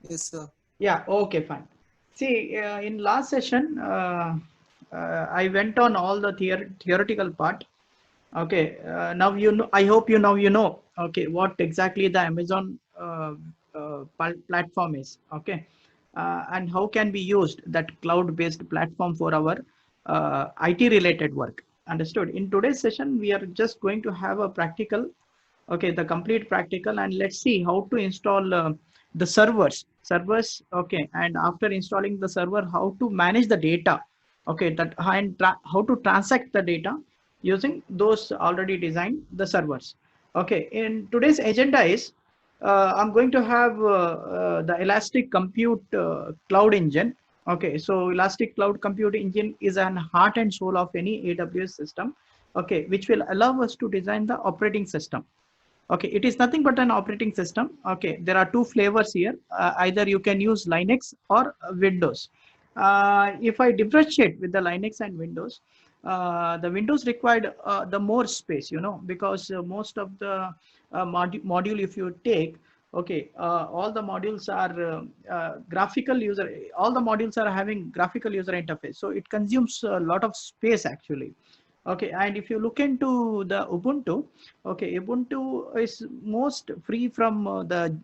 Yes, sir. Yeah, okay, fine. See, in last session, I went on all the theoretical part. Okay, now you know. I hope you now you know. Okay, what exactly the Amazon platform is. Okay, and how can be used that cloud-based platform for our IT related work. Understood. In today's session, we are just going to have a practical. Okay, the complete practical, and let's see how to install the servers. Okay, and after installing the server, how to manage the data. Okay, that and how to transact the data using those already designed the servers. Okay, in today's agenda is I'm going to have the Elastic Compute Cloud Engine. Okay, so Elastic Cloud Compute Engine is an heart and soul of any AWS system. Okay, which will allow us to design the operating system. Okay, it is nothing but an operating system. Okay, there are two flavors here. Either you can use Linux or Windows. If I differentiate with the Linux and Windows, the Windows required the more space, because most of the module if you take, okay, all the modules are graphical user, all the modules are having graphical user interface. So it consumes a lot of space actually. Okay, and if you look into the Ubuntu, okay, Ubuntu is most free from the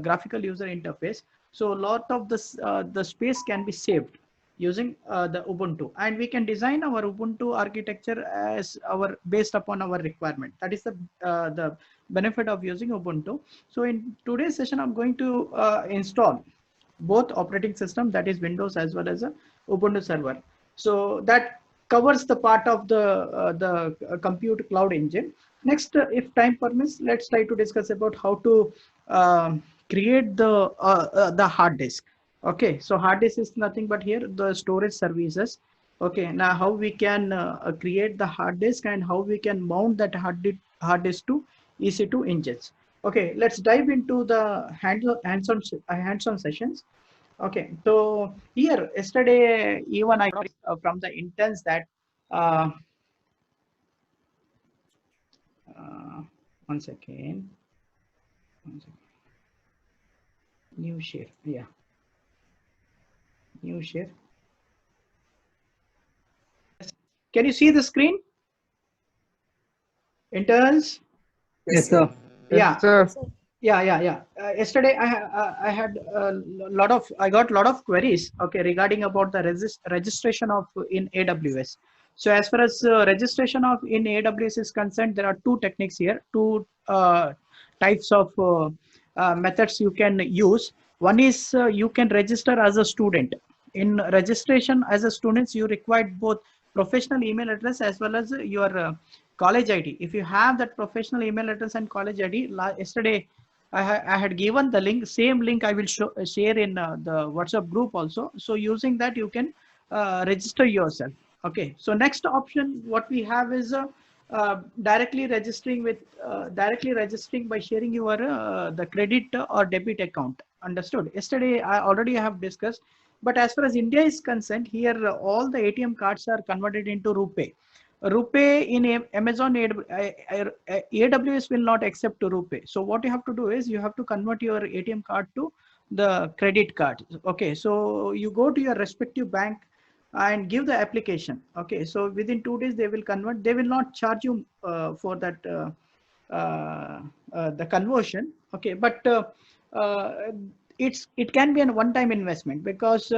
graphical user interface. So a lot of the space can be saved using the Ubuntu, and we can design our Ubuntu architecture as our based upon our requirement. That is the benefit of using Ubuntu. So in today's session, I'm going to install both operating system, that is Windows as well as a Ubuntu server. So that covers the part of the compute cloud engine. Next, if time permits, let's try to discuss about how to create the hard disk. Okay, so hard disk is nothing but here the storage services. Okay, now how we can create the hard disk and how we can mount that hard disk to EC2 engines. Okay, let's dive into the hands-on sessions. Okay, so here yesterday even I got from the interns that uh, uh, one second, one second, new share, yeah, new share. Can you see the screen, interns? Yes, Yes, sir. sir. Yeah, Yes, sir. yeah. Yesterday I had a lot of I got a lot of queries. Okay, regarding about the registration of in AWS. So as far as registration of in AWS is concerned, there are two techniques here, two types of methods you can use. One is you can register as a student. In registration as a student, you require both professional email address as well as your college ID. If you have that professional email address and college ID, yesterday I had given the link, same link I will share in the WhatsApp group also. So using that, you can register yourself. Okay. So next option, what we have is directly registering by sharing your the credit or debit account. Understood? Yesterday, I already have discussed. But as far as India is concerned, here all the ATM cards are converted into RuPay. RuPay in Amazon AWS will not accept RuPay. So what you have to do is you have to convert your ATM card to the credit card. Okay, so you go to your respective bank and give the application. Okay, so within 2 days they will convert. They will not charge you for that the conversion. Okay, but it can be a one-time investment because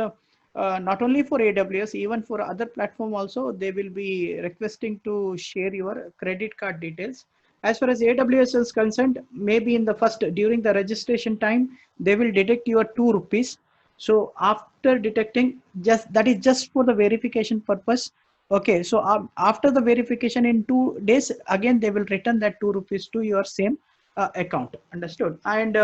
not only for AWS, even for other platform also, they will be requesting to share your credit card details. As far as AWS is concerned, maybe in the first during the registration time, they will detect your ₹2. So after detecting, just that is just for the verification purpose. Okay, so after the verification in 2 days, again they will return that ₹2 to your same account. Understood? And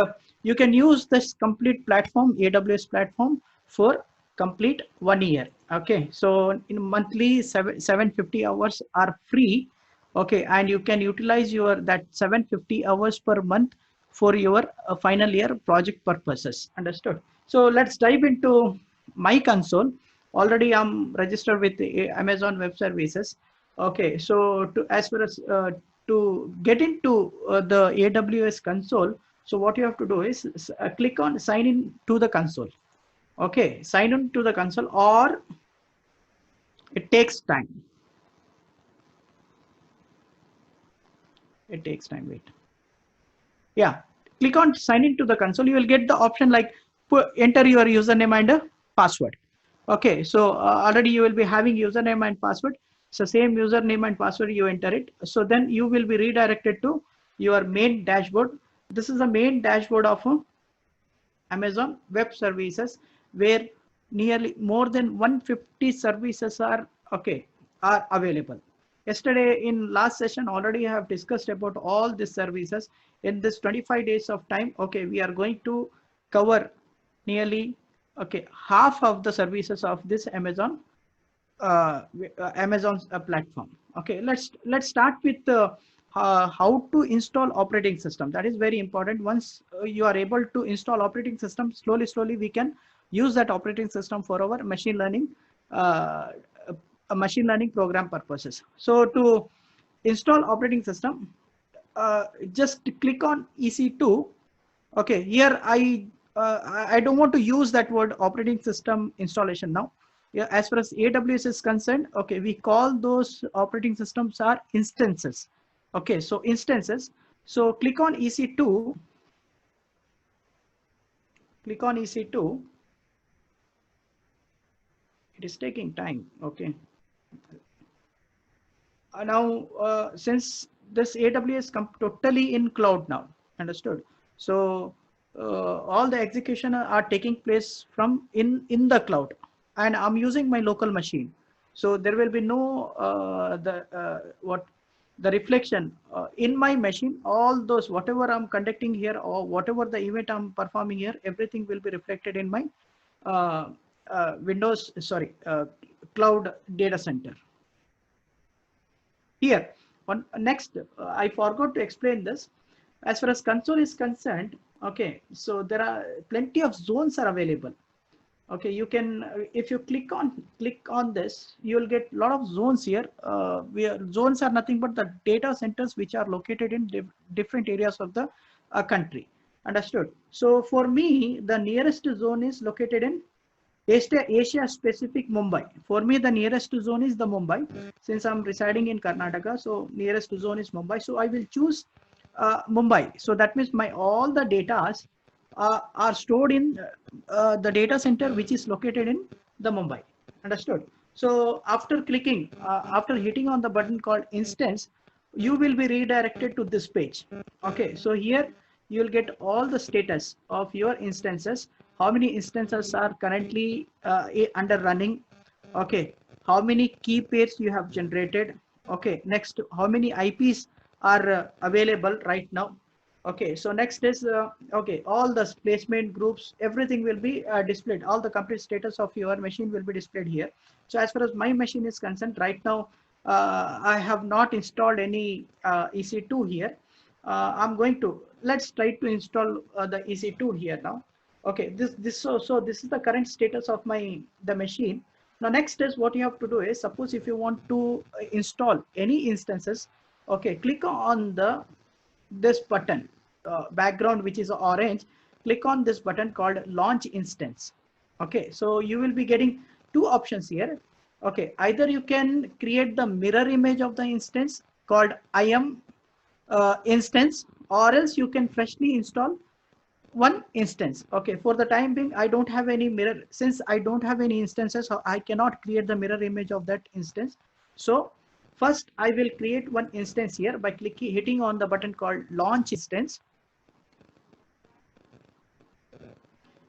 you can use this complete platform, AWS platform, for complete 1 year. Okay, so in monthly 750 hours are free. Okay, and you can utilize your that 750 hours per month for your final year project purposes. Understood? So let's dive into my console. Already I'm registered with the Amazon Web Services. Okay, so to as far as to get into the AWS console, So what you have to do is click on sign in to the console. Okay, sign in to the console, or it takes time. It takes time. Wait. Yeah, click on sign in to the console. You will get the option like enter your username and a password. Okay, so already you will be having username and password. So same username and password you enter it. So then you will be redirected to your main dashboard. This is the main dashboard of Amazon Web Services, where nearly more than 150 services are available. Yesterday in last session already I have discussed about all these services. In this 25 days of time, okay, we are going to cover nearly half of the services of this Amazon's platform. Okay, let's start with how to install operating system. That is very important. Once you are able to install operating system, slowly we can use that operating system for our uh, machine learning program purposes. So to install operating system, just click on EC2. Okay, here I don't want to use that word operating system installation now. Yeah, as far as AWS is concerned, okay, we call those operating systems are instances. Okay, so instances. So click on EC2. Click on EC2. It is taking time. Okay. Now, since this AWS come totally in cloud now, understood? So all the execution are taking place from in the cloud, and I'm using my local machine. So there will be no the reflection in my machine. All those whatever I'm conducting here or whatever the event I'm performing here, everything will be reflected in my uh, cloud data center. Here, one next, I forgot to explain this. As far as console is concerned, okay, so there are plenty of zones are available. Okay, you can if you click on this, you will get a lot of zones here. Where zones are nothing but the data centers which are located in different areas of the country. Understood? So for me, the nearest zone is located in Asia specific Mumbai. For me, the nearest zone is the Mumbai. Since I'm residing in Karnataka, so nearest zone is Mumbai. So I will choose Mumbai. So that means my all the data are stored in the data center which is located in the Mumbai. Understood? So after hitting on the button called instance, you will be redirected to this page. Okay, so here you will get all the status of your instances. How many instances are currently under running? Okay, how many key pairs you have generated? Okay, next, how many IPs are available right now? Okay, so next is okay, all the placement groups, everything will be displayed. All the complete status of your machine will be displayed here. So as far as my machine is concerned, right now I have not installed any EC2 here. I'm going to let's try to install the EC2 here now. Okay, so this is the current status of the machine. Now next is what you have to do is, suppose if you want to install any instances, okay, click on this button background which is orange. Click on this button called launch instance. Okay, so you will be getting two options here. Okay, either you can create the mirror image of the instance called IAM instance, or else you can freshly install one instance. Okay, for the time being I don't have any mirror. Since I don't have any instances, so I cannot create the mirror image of that instance. So first I will create one instance here by hitting on the button called launch instance.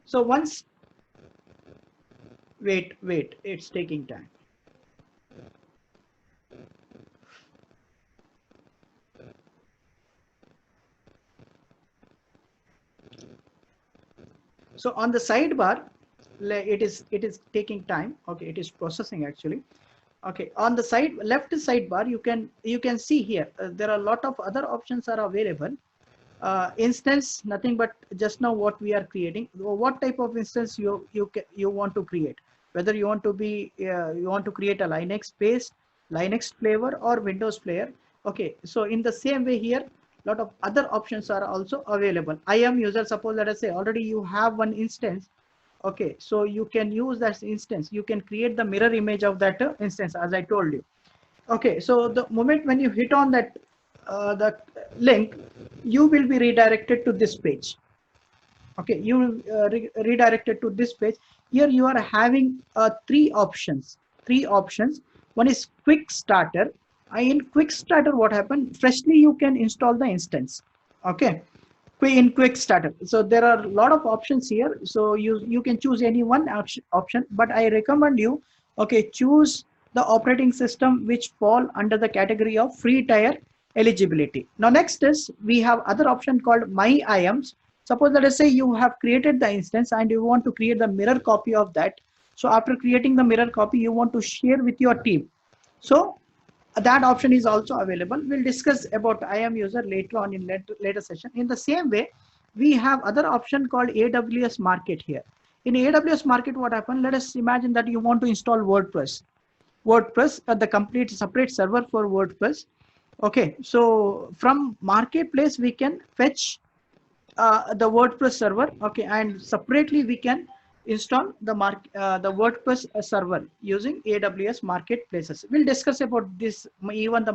So once, wait, it's taking time. So on the sidebar, it is taking time. Okay, it is processing actually. Okay, on the left sidebar, you can see here there are a lot of other options are available. Instance, nothing but just now what we are creating. What type of instance you want to create? Whether you want to create a Linux based, Linux flavor, or Windows player. Okay, so in the same way here, lot of other options are also available. IAM user, suppose let us say already you have one instance. Okay, so you can use that instance. You can create the mirror image of that instance, as I told you. Okay, so the moment when you hit on that the link, you will be redirected to this page. Okay, you redirected to this page. Here you are having three options. One is quick starter. In quick starter, what happened, freshly you can install the instance. Okay, in quick starter, so there are a lot of options here, so you can choose any one option, but I recommend you, okay, choose the operating system which fall under the category of free tier eligibility. Now next is we have other option called my IAMs. Suppose let us say you have created the instance and you want to create the mirror copy of that. So after creating the mirror copy, you want to share with your team. So that option is also available. We'll discuss about IAM user later on in later session. In the same way, we have other option called AWS Market here. In AWS Market, what happened? Let us imagine that you want to install WordPress. The complete separate server for WordPress. Okay, so from marketplace we can fetch the WordPress server. Okay, and separately we can install the WordPress server using AWS marketplaces. We'll discuss about this, even the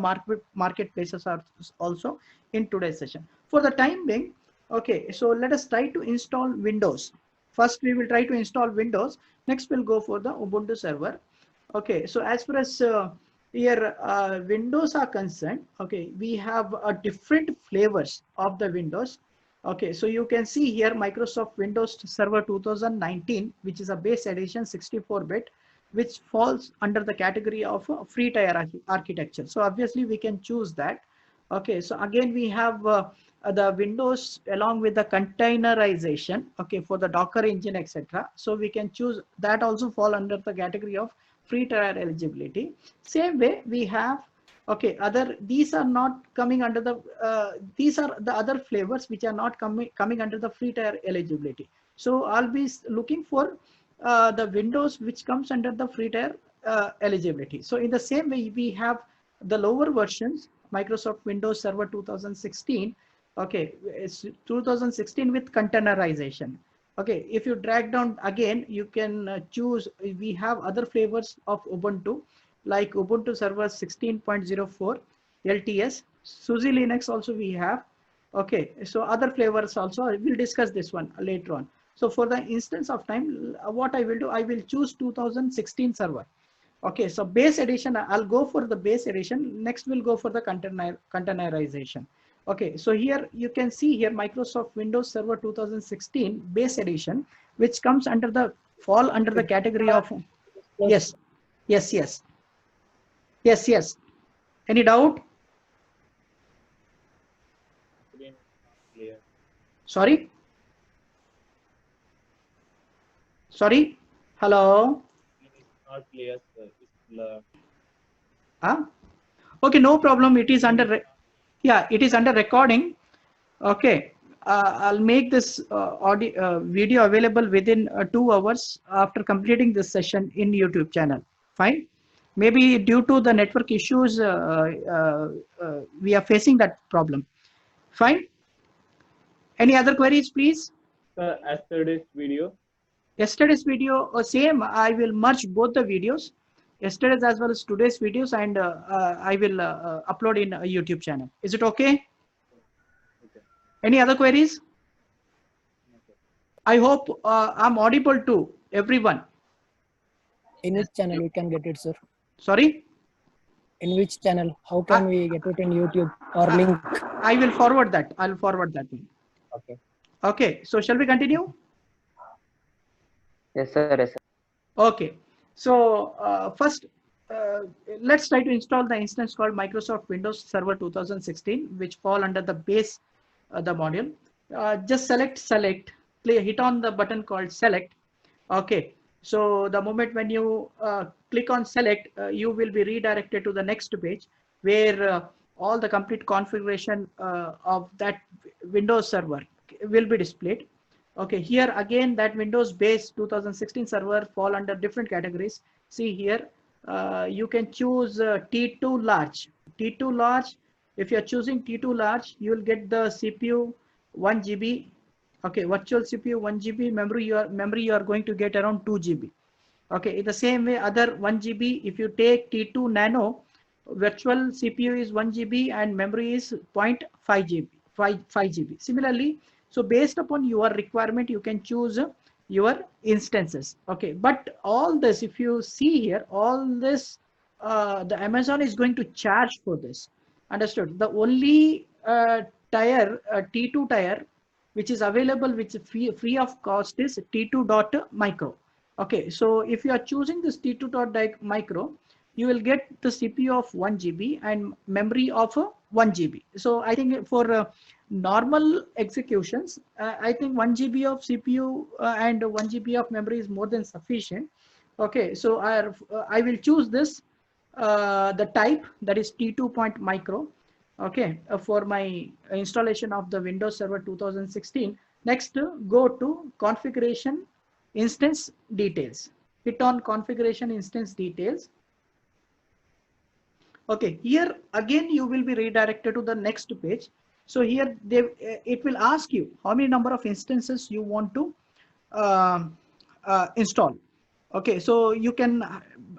marketplaces are also in today's session. For the time being, okay, so let us try to install Windows. First we will try to install Windows. Next we'll go for the Ubuntu server. Okay, so as far as here Windows are concerned, okay, we have different flavors of the Windows. Okay, so you can see here Microsoft Windows Server 2019, which is a base edition 64-bit, which falls under the category of free tier architecture. So obviously we can choose that. Okay, so again we have the Windows along with the containerization, okay, for the Docker engine, etc. So we can choose that, also fall under the category of free tier eligibility. Same way we have, okay, these are not coming under the these are the other flavors which are not coming under the free tier eligibility. So I'll be looking for the Windows which comes under the free tier eligibility. So in the same way we have the lower versions, Microsoft Windows Server 2016. Okay, it's 2016 with containerization. Okay, if you drag down again, you can choose. We have other flavors of Ubuntu, like Ubuntu Server 16.04 LTS, SUSE Linux also we have. Okay, so other flavors also, we'll discuss this one later on. So for the instance of time, what I will do, I will choose 2016 server. Okay, so base edition, I'll go for the base edition. Next we'll go for the containerization. Okay, so here you can see here Microsoft Windows Server 2016 base edition, which comes under the fall under the category of yes. Any doubt? Sorry. Hello. Not clear, sir. Okay, no problem. It is under it is under recording. Okay, I'll make this video available within 2 hours after completing this session in YouTube channel. Fine. Maybe due to the network issues, we are facing that problem. Fine. Any other queries, please? Yesterday's video. Yesterday's video, same. I will merge both the videos, yesterday's as well as today's videos, and I will upload in a YouTube channel. Is it okay? Okay. Any other queries? Okay. I hope I'm audible to everyone. In which channel we can get it, sir? Sorry? In which channel? How can we get it in YouTube or link? I will forward that. I'll forward that one. Okay. Okay. So shall we continue? Yes, sir. Yes, sir. Okay. So first, let's try to install the instance called Microsoft Windows Server 2016, which fall under the base, the module. Just select, hit on the button called select. Okay. So the moment when you click on select, you will be redirected to the next page where all the complete configuration of that Windows server will be displayed. Okay, here again that Windows base 2016 server fall under different categories. See here, you can choose T2 large. T2 large If you're choosing T2 large, you will get the CPU 1 GB. Okay, virtual CPU 1 GB, memory you are going to get around 2 GB. Okay, in the same way, other 1 GB, if you take T2 Nano, virtual CPU is 1 GB and memory is 0.5 GB, 5 GB. Similarly, so based upon your requirement, you can choose your instances. Okay, but all this, if you see here, all this, the Amazon is going to charge for this. Understood? The only tier, T2 tier, which is available, which is free of cost, is T2.micro. Okay, so if you are choosing this T2.micro, you will get the CPU of 1 GB and memory of 1 GB. So I think for normal executions, I think 1 GB of CPU and 1 GB of memory is more than sufficient. Okay, so I will choose this, the type, that is T2.micro. Okay, for my installation of the Windows Server 2016. Next, go to configuration instance details. Hit on configuration instance details. Okay, here again you will be redirected to the next page. So here it will ask you how many number of instances you want to install. Okay, so you can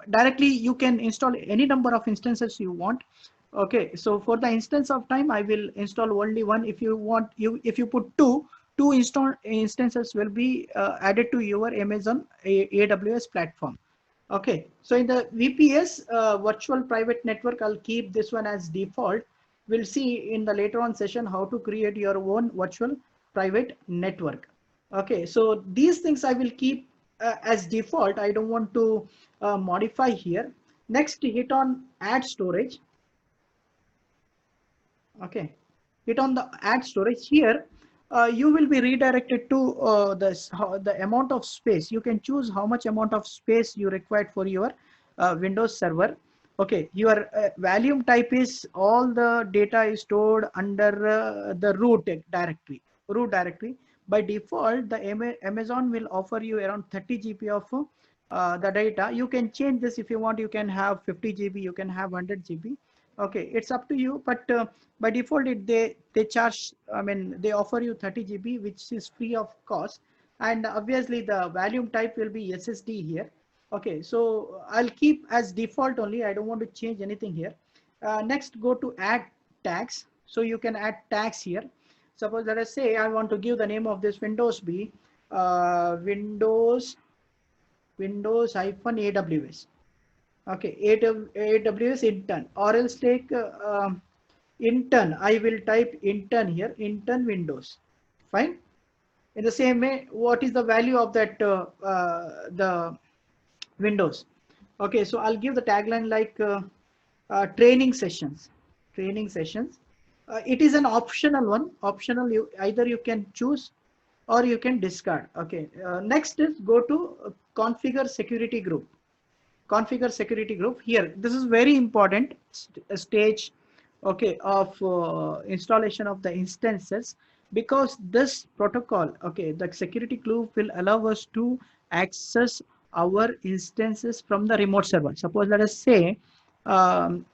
directly you can install any number of instances you want. Okay, so for the instance of time, I will install only one. If you want, if you put two instances will be added to your Amazon AWS platform. Okay, so in the VPS virtual private network, I'll keep this one as default. We'll see in the later on session how to create your own virtual private network. Okay, so these things I will keep as default. I don't want to modify here. Next, hit on add storage. Okay, hit on the add storage. Here you will be redirected to the amount of space. You can choose how much amount of space you require for your Windows server. Okay, your volume type is all the data is stored under the root directory. By default, the Amazon will offer you around 30 GB of the data. You can change this if you want. You can have 50 GB, you can have 100 GB. Okay, it's up to you, but by default they charge, I mean, they offer you 30 GB, which is free of cost, and obviously the volume type will be SSD here. Okay, so I'll keep as default only. I don't want to change anything here. Next, go to add tags. So you can add tags here. Suppose, let us say I want to give the name of this Windows be Windows hyphen AWS. Okay, AWS intern, or else take intern. I will type intern here, intern Windows. Fine. In the same way, what is the value of that the Windows? Okay, so I'll give the tagline like training sessions. Training sessions. It is an optional one. Optional. Either you can choose or you can discard. Okay. Next is go to configure security group. Configure security group. Here, this is very important stage, okay, of installation of the instances, because this protocol, okay, the security group will allow us to access our instances from the remote server. Suppose, let us say I'm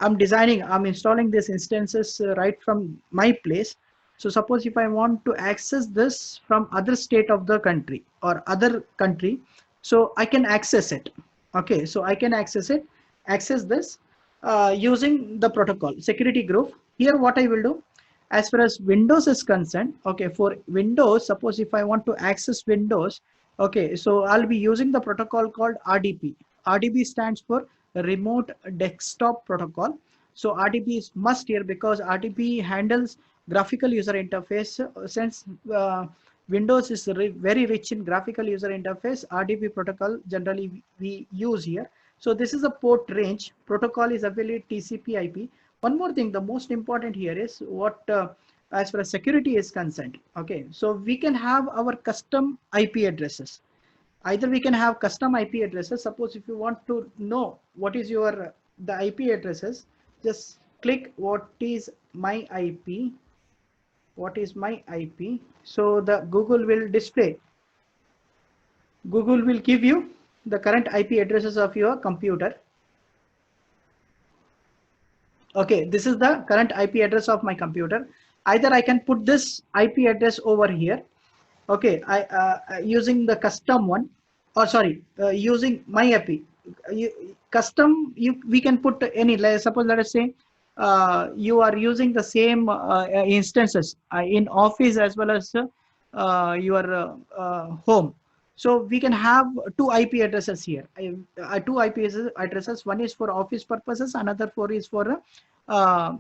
installing these instances right from my place. So suppose if I want to access this from other state of the country or other country, so I can access it. Okay, so I can access this using the protocol security group. Here what I will do, as far as Windows is concerned, okay, for Windows, suppose if I want to access Windows, okay, so I'll be using the protocol called RDP. RDP stands for Remote Desktop Protocol. So RDP is must here, because RDP handles graphical user interface. Since Windows is very rich in graphical user interface, RDP protocol generally we use here. So this is a port range. Protocol is available TCP IP. One more thing, the most important here is what as far as security is concerned. Okay, so we can have our custom IP addresses. Either we can have custom IP addresses. Suppose if you want to know what is your the IP addresses, just click what is my IP. What is my IP? So the Google will display. Google will give you the current IP addresses of your computer. Okay, this is the current IP address of my computer. Either I can put this IP address over here. Okay, I using the custom one, or sorry, using my IP. Custom, we can put any. Suppose let us say you are using the same instances in office as well as your home. So we can have two IP addresses here. Two IP addresses. One is for office purposes, another for is for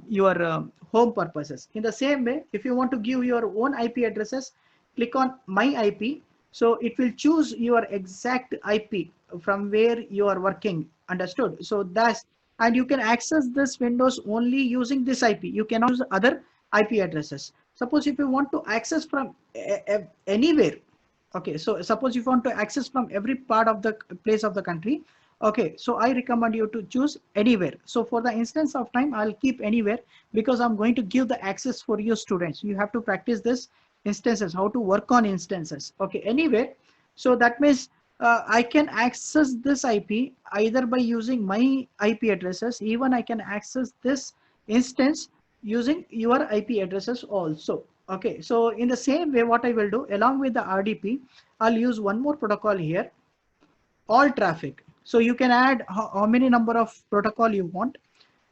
your home purposes. In the same way, if you want to give your own IP addresses, click on my IP. So it will choose your exact IP from where you are working. Understood? So that's, and you can access this Windows only using this IP. You cannot use other IP addresses. Suppose if you want to access from anywhere. Okay, so suppose you want to access from every part of the place of the country. Okay, so I recommend you to choose anywhere. So for the instance of time, I'll keep anywhere because I'm going to give the access for your students. You have to practice this instances, how to work on instances. Okay, anywhere. So that means I can access this IP either by using my IP addresses. Even I can access this instance using your IP addresses also. Okay, so in the same way, what I will do along with the RDP, I'll use one more protocol here, all traffic. So you can add how many number of protocol you want.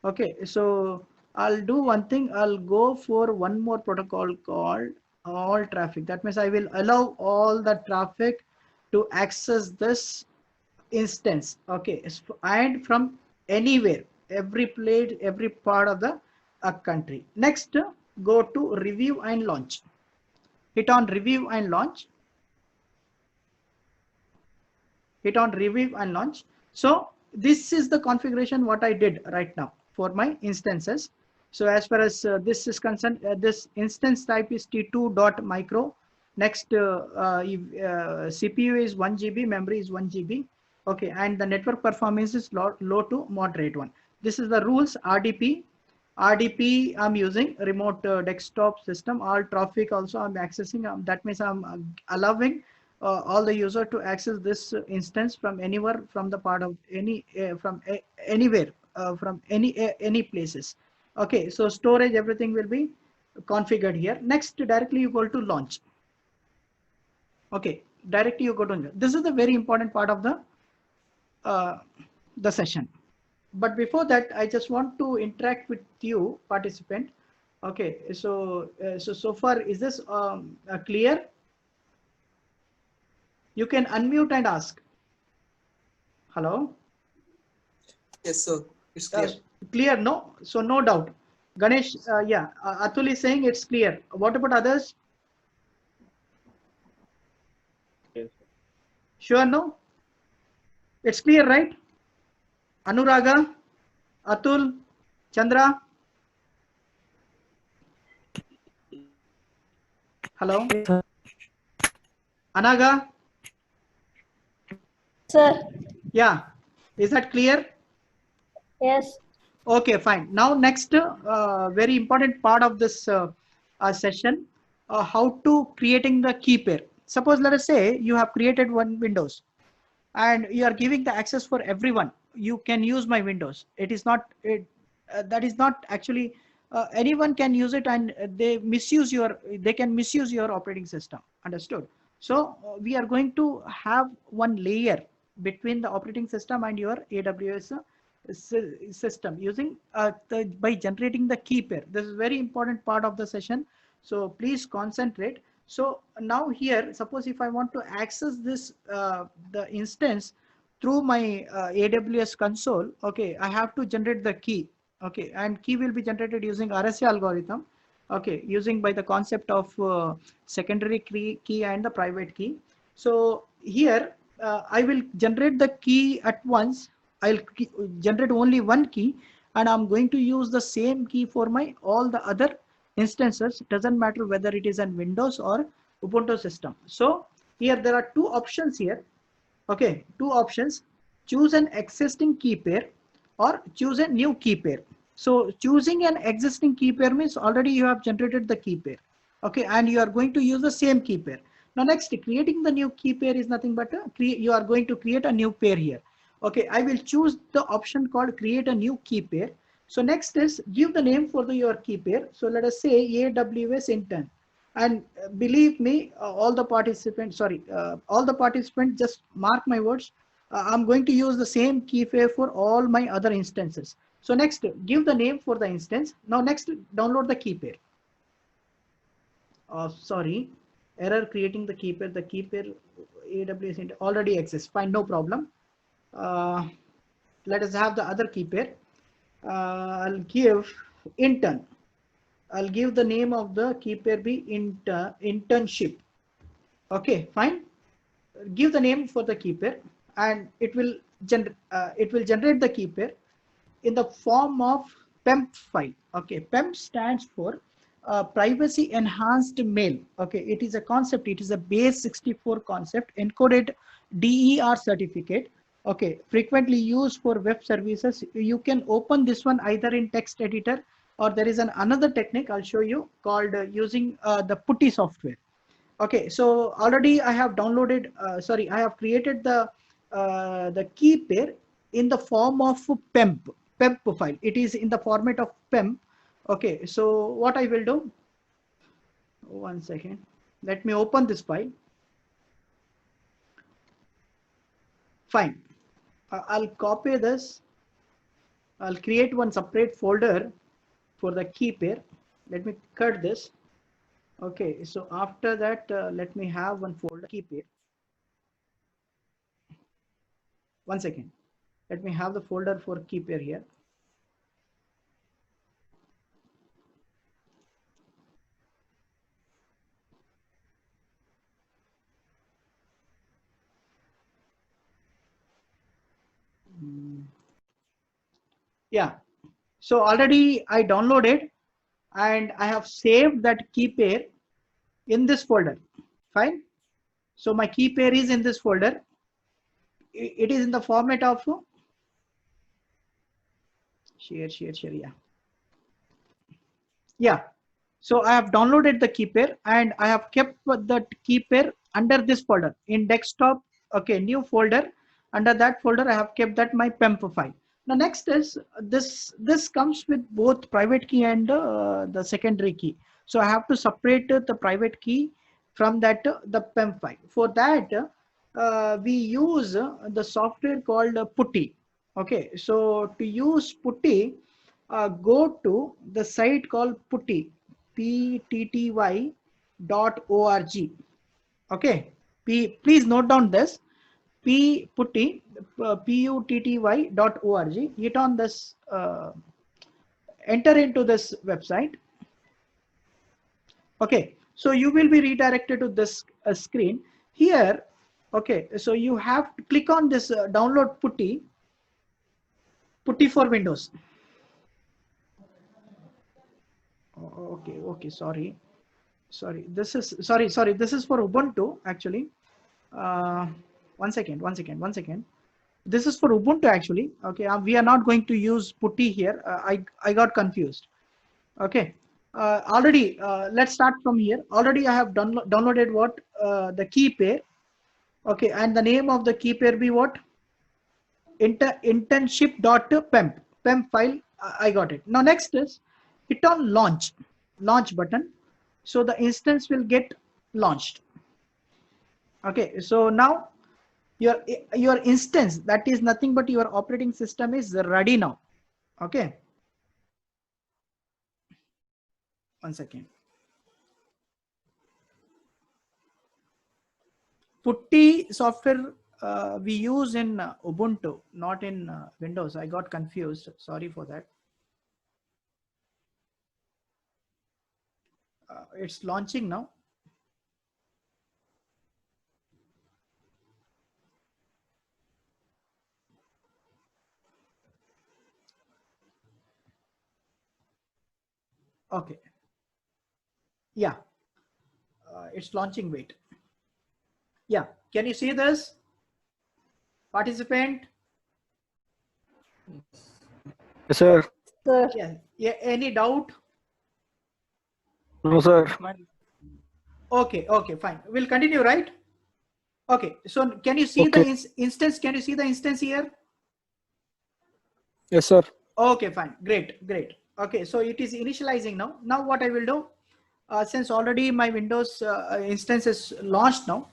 Okay, so I'll do one thing. I'll go for one more protocol called all traffic. That means I will allow all the traffic to access this instance. Okay, and from anywhere, every place, every part of the country. Next, go to review and launch. Hit on review and launch. Hit on review and launch. So this is the configuration what I did right now for my instances. So as far as this is concerned, this instance type is t2.micro. Next, CPU is 1 GB, memory is 1 GB. Okay, and the network performance is low to moderate one. This is the rules. RDP. RDP I'm using remote desktop system. All traffic also I'm accessing. That means I'm allowing all the user to access this instance from anywhere, from the part of any from anywhere, from any places. Okay, so storage, everything will be configured here. Next, directly you go to launch. Okay, directly you go to, this is the very important part of the session. But before that, I just want to interact with you, participant. Okay, so so far, is this clear? You can unmute and ask. Hello? Yes, sir. It's clear. Clear, no? So no doubt. Ganesh, yeah, Atul is saying it's clear. What about others? Yes. Sure, no? It's clear, right? Anuraga, Atul, Chandra. Hello? Anaga? Sir. Yeah. Is that clear? Yes. Okay, fine. Now next, very important part of this session, how to creating the key pair. Suppose let us say you have created one Windows and you are giving the access for everyone. You can use my Windows. It is not, that is not actually, anyone can use it, and they can misuse your operating system. Understood? So we are going to have one layer between the operating system and your AWS system using by generating the key pair. This is very important part of the session, so please concentrate. So now here, suppose if I want to access this the instance through my AWS console, okay, I have to generate the key. Okay, and key will be generated using RSA algorithm. Okay, using by the concept of secondary key and the private key. So here I will generate the key at once. I'll generate only one key, and I'm going to use the same key for my all the other instances. Doesn't matter whether it is an Windows or Ubuntu system. So here there are two options here. Okay, two options. Choose an existing key pair or choose a new key pair. So choosing an existing key pair means already you have generated the key pair. Okay, and you are going to use the same key pair. Now next, creating the new key pair is nothing but you are going to create a new pair here. Okay, I will choose the option called create a new key pair. So next is give the name for your key pair. So let us say AWS intern. And believe me, all the participants just mark my words. I'm going to use the same key pair for all my other instances. So next, give the name for the instance. Now next, download the key pair. Sorry, error creating the key pair. The key pair AWS intern already exists. Fine, no problem. Let us have the other key pair. I'll give intern. I'll give the name of the key pair be internship. Okay, fine. Give the name for the key pair, and it will generate the key pair in the form of PEMP file. Okay, PEMP stands for privacy enhanced mail. Okay, it is a concept. It is a base 64 concept encoded DER certificate. Okay, frequently used for web services. You can open this one either in text editor, or there is another technique I'll show you called using the PuTTY software. Okay, so already I have downloaded, I have created the key pair in the form of PEMP file. It is in the format of PEMP. Okay, so what I will do, one second, let me open this file. Fine, I'll copy this. I'll create one separate folder for the key pair. Let me cut this. Okay, so after that, let me have one folder key pair. One second. Let me have the folder for key pair here. Yeah, so already I downloaded and I have saved that key pair in this folder. Fine. So my key pair is in this folder. It is in the format of share. Yeah. So I have downloaded the key pair and I have kept the key pair under this folder in desktop. Okay, new folder. Under that folder, I have kept that my PEMP file. Now next is this comes with both private key and the secondary key. So I have to separate the private key from that the PEMP file. For that, we use the software called PuTTY. Okay, so to use PuTTY, go to the site called PuTTY, PTTY.org. Okay, please note down this. PuTTY, PUTTY.org. Hit on this, enter into this website. Okay, so you will be redirected to this screen here. Okay, so you have to click on this download PuTTY for Windows. Okay, sorry. This is this is for Ubuntu actually. One second. This is for Ubuntu actually. Okay, we are not going to use PuTTY here. I got confused. Okay, already let's start from here. Already I have downloaded what the key pair. Okay, and the name of the key pair be what? Internship.pemp file. I got it. Now next is hit on launch button. So the instance will get launched. Okay, so now your instance, that is nothing but your operating system, is ready now. Okay, one second. PuTTY software we use in Ubuntu, not in Windows. I got confused. Sorry for that. It's launching now. Okay. Yeah, it's launching. Wait. Yeah, can you see this? Participant? Yes, sir. Sir. Yeah. Any doubt? No, sir. Okay, fine. We'll continue, right? Okay, so can you see the instance? Can you see the instance here? Yes, sir. Okay, fine. Great, great. Okay, so it is initializing now. Now what I will do, since already my Windows instance is launched now,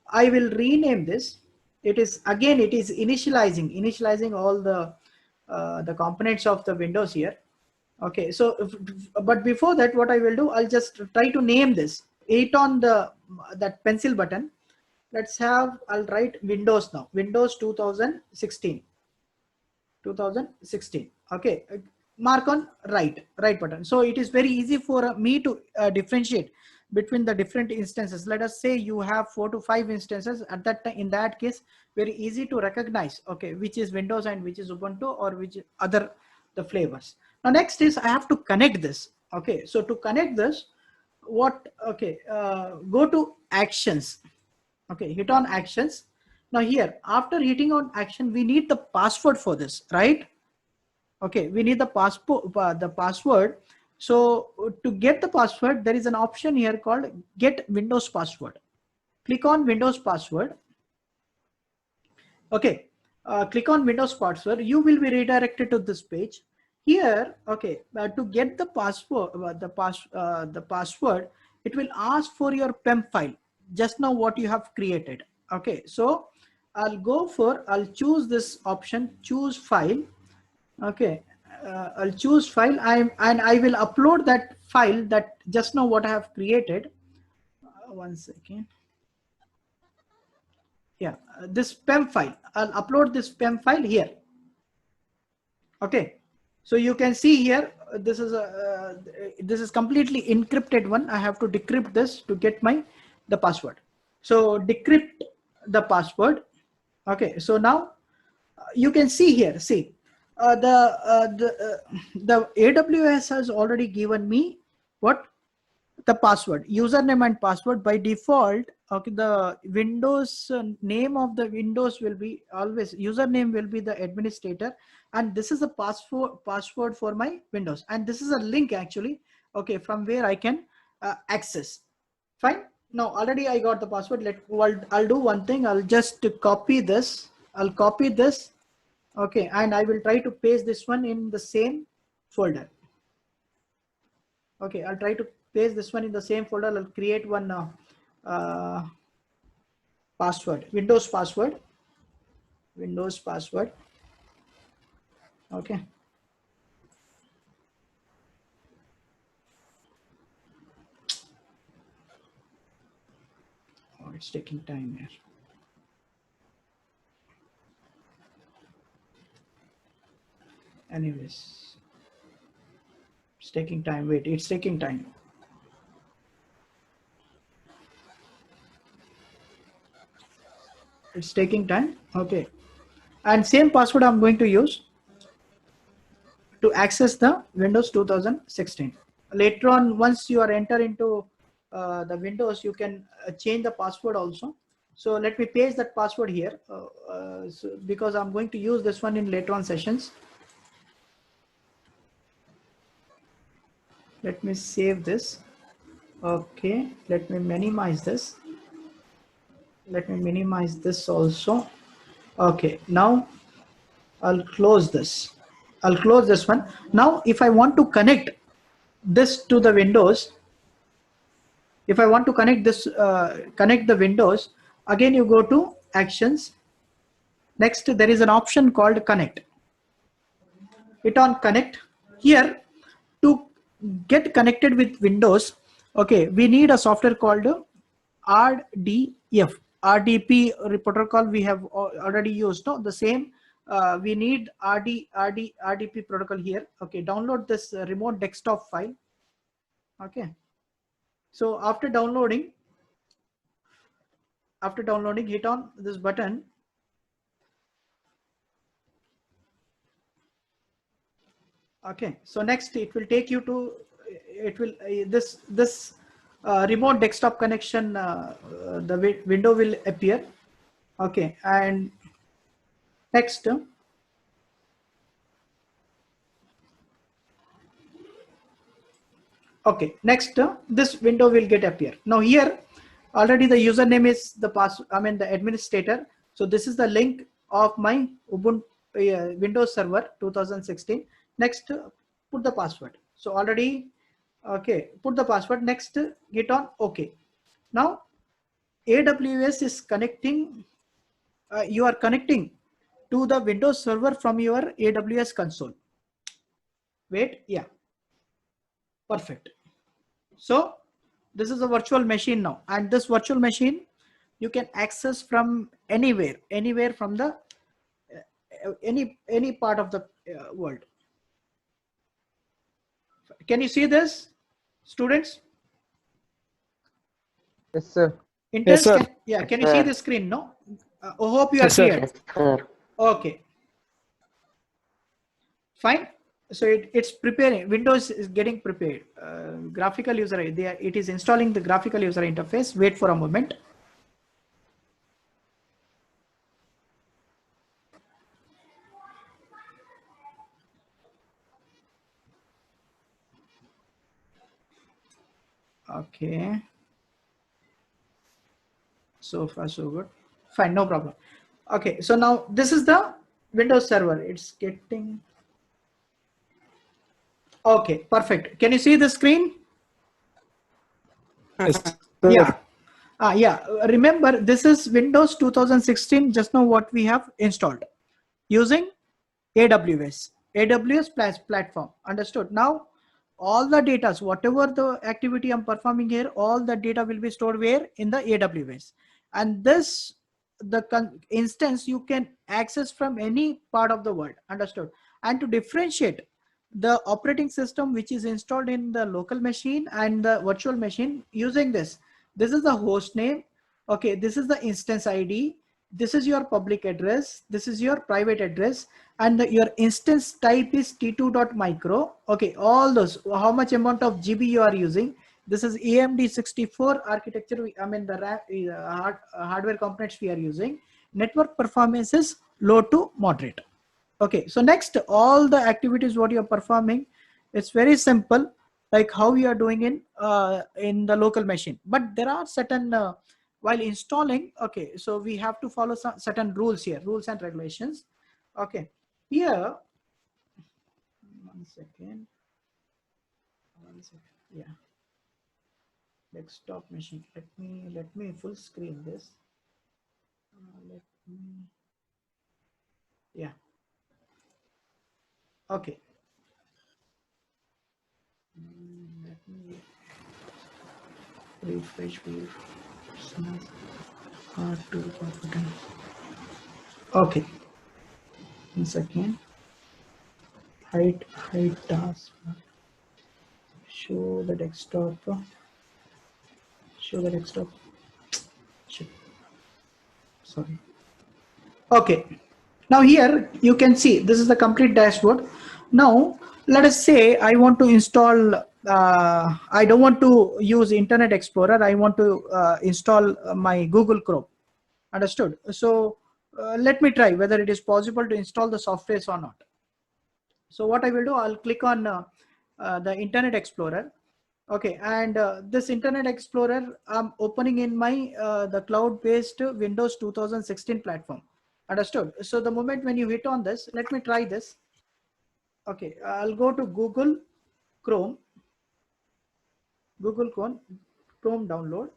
I will rename this. It is again, it is initializing all the components of the Windows here. Okay, so but before that, what I will do, I'll just try to name this. Hit on that pencil button. Let's have, I'll write Windows now. Windows 2016. 2016. Okay, mark on right button. So it is very easy for me to differentiate between the different instances. Let us say you have 4 to 5 instances at that time. In that case, very easy to recognize, okay, which is Windows and which is Ubuntu or which other the flavors. Now next is I have to connect this. Okay, so to connect this, what, okay, go to actions. Okay, hit on actions. Now here, after hitting on action, we need the password for this, right? Okay, we need the password. So to get the password, there is an option here called get Windows password. Click on Windows password. Okay, click on Windows password. You will be redirected to this page. Here, okay, to get the password, the password, it will ask for your PEM file. Just now what you have created. Okay, so I'll choose this option, choose file. Okay, I'll choose file. And I will upload that file that just now what I have created. One second. Yeah, this PEM file. I'll upload this PEM file here. Okay, so you can see here, this is completely encrypted one. I have to decrypt this to get the password. So decrypt the password. Okay, so now you can see here. See, the AWS has already given me what, the password, username and password by default. Okay, the Windows name of the Windows will be always, username will be the administrator, and this is the password for my Windows, and this is a link actually, okay, from where I can access. Fine. Now already I got the password. I'll do one thing. I'll just copy this. I'll copy this. Okay, and I will try to paste this one in the same folder. Okay, I'll try to paste this one in the same folder. I'll create one password, Windows password. Okay. Oh, it's taking time here. Anyways, it's taking time. Wait, it's taking time. It's taking time. Okay, and same password I'm going to use to access the Windows 2016. Later on, once you are enter into the Windows, you can change the password also. So let me paste that password here, so because I'm going to use this one in later on sessions. Let me save this. Okay, let me minimize this. Let me minimize this also. Okay, now I'll close this. I'll close this one. Now, if I want to connect this to the Windows, if I want to connect this, connect the Windows, again you go to actions. Next, there is an option called connect. Hit on connect. Here, to get connected with Windows, okay, we need a software called RDF. RDP protocol we have already used. No, the same. We need RDP protocol here. Okay, download this remote desktop file. Okay, so after downloading, hit on this button. Okay, so next it will take you to, it will this remote desktop connection, the window will appear. Okay, and next, okay, next this window will get appear. Now here already the username is the the administrator. So this is the link of my Ubuntu Windows Server 2016. Next, put the password. So already, okay, put the password. Next, hit on OK. Now, AWS is connecting, you are connecting to the Windows server from your AWS console. Wait, yeah, perfect. So this is a virtual machine now, and this virtual machine you can access from anywhere from the any part of the world. Can you see this, students? Yes, sir. Interns, sir. can you see the screen? No, I hope you are Yes, sir. clear. Yes, sir. Okay, fine. So it's preparing. Windows is getting prepared. Graphical user, it is installing the graphical user interface. Wait for a moment. Okay. So far so good. Fine, no problem. Okay, so now this is the Windows server. It's getting. Okay, perfect. Can you see the screen? Yes, sir. Yeah. Yeah. Remember, this is Windows 2016. Just now what we have installed using AWS. AWS platform. Understood? Now, all the data, whatever the activity I'm performing here, all the data will be stored where? In the AWS. And this, the instance you can access from any part of the world. Understood? And to differentiate the operating system which is installed in the local machine and the virtual machine, using this is the host name. Okay, this is the instance ID. This is your public address. This is your private address, and your instance type is t2.micro. Okay, all those, how much amount of GB you are using. This is AMD 64 architecture. I mean the hardware components we are using. Network performance is low to moderate. Okay, so next, all the activities what you are performing, it's very simple, like how you are doing in the local machine. But there are certain while installing. Okay, so we have to follow some certain rules here, rules and regulations. Okay, here, one second, yeah, desktop machine. Let me full screen this. Let me, yeah. Okay. Let me refresh view. Okay. 1 second. Hide task. Show the desktop. Show the desktop. Sorry. Okay. Now here you can see this is the complete dashboard. Now let us say I want to install. I don't want to use Internet Explorer. I want to install my Google Chrome. Understood? So let me try whether it is possible to install the softwares or not. So what I will do, I'll click on the Internet Explorer. Okay, and this Internet Explorer I'm opening in my the cloud-based Windows 2016 platform. Understood? So the moment when you hit on this, let me try this. Okay, I'll go to Google Chrome. Google Chrome download.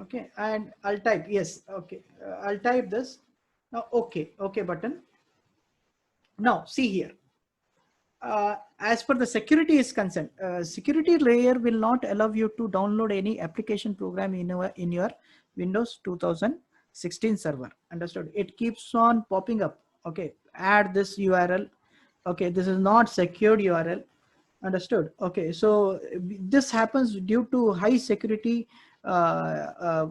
Okay, and I'll type yes. Okay, I'll type this. Now, okay button. Now see here. As per the security is concerned, security layer will not allow you to download any application program in your Windows 2016 server. Understood? It keeps on popping up. Okay, add this URL. Okay, this is not secured URL. Understood? Okay, so this happens due to high security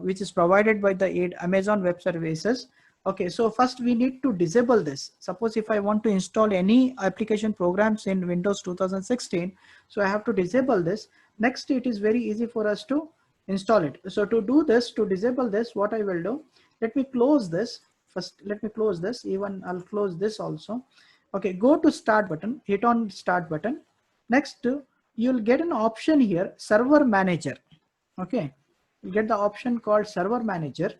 which is provided by the Amazon Web Services. Okay, so first we need to disable this. Suppose if I want to install any application programs in Windows 2016, so I have to disable this. Next, it is very easy for us to install it. So to do this, to disable this, what I will do, let me close this. First, let me close this. Even I'll close this also. Okay, go to Start button, hit on Start button. Next, you'll get an option here, Server Manager. Okay, you get the option called Server Manager.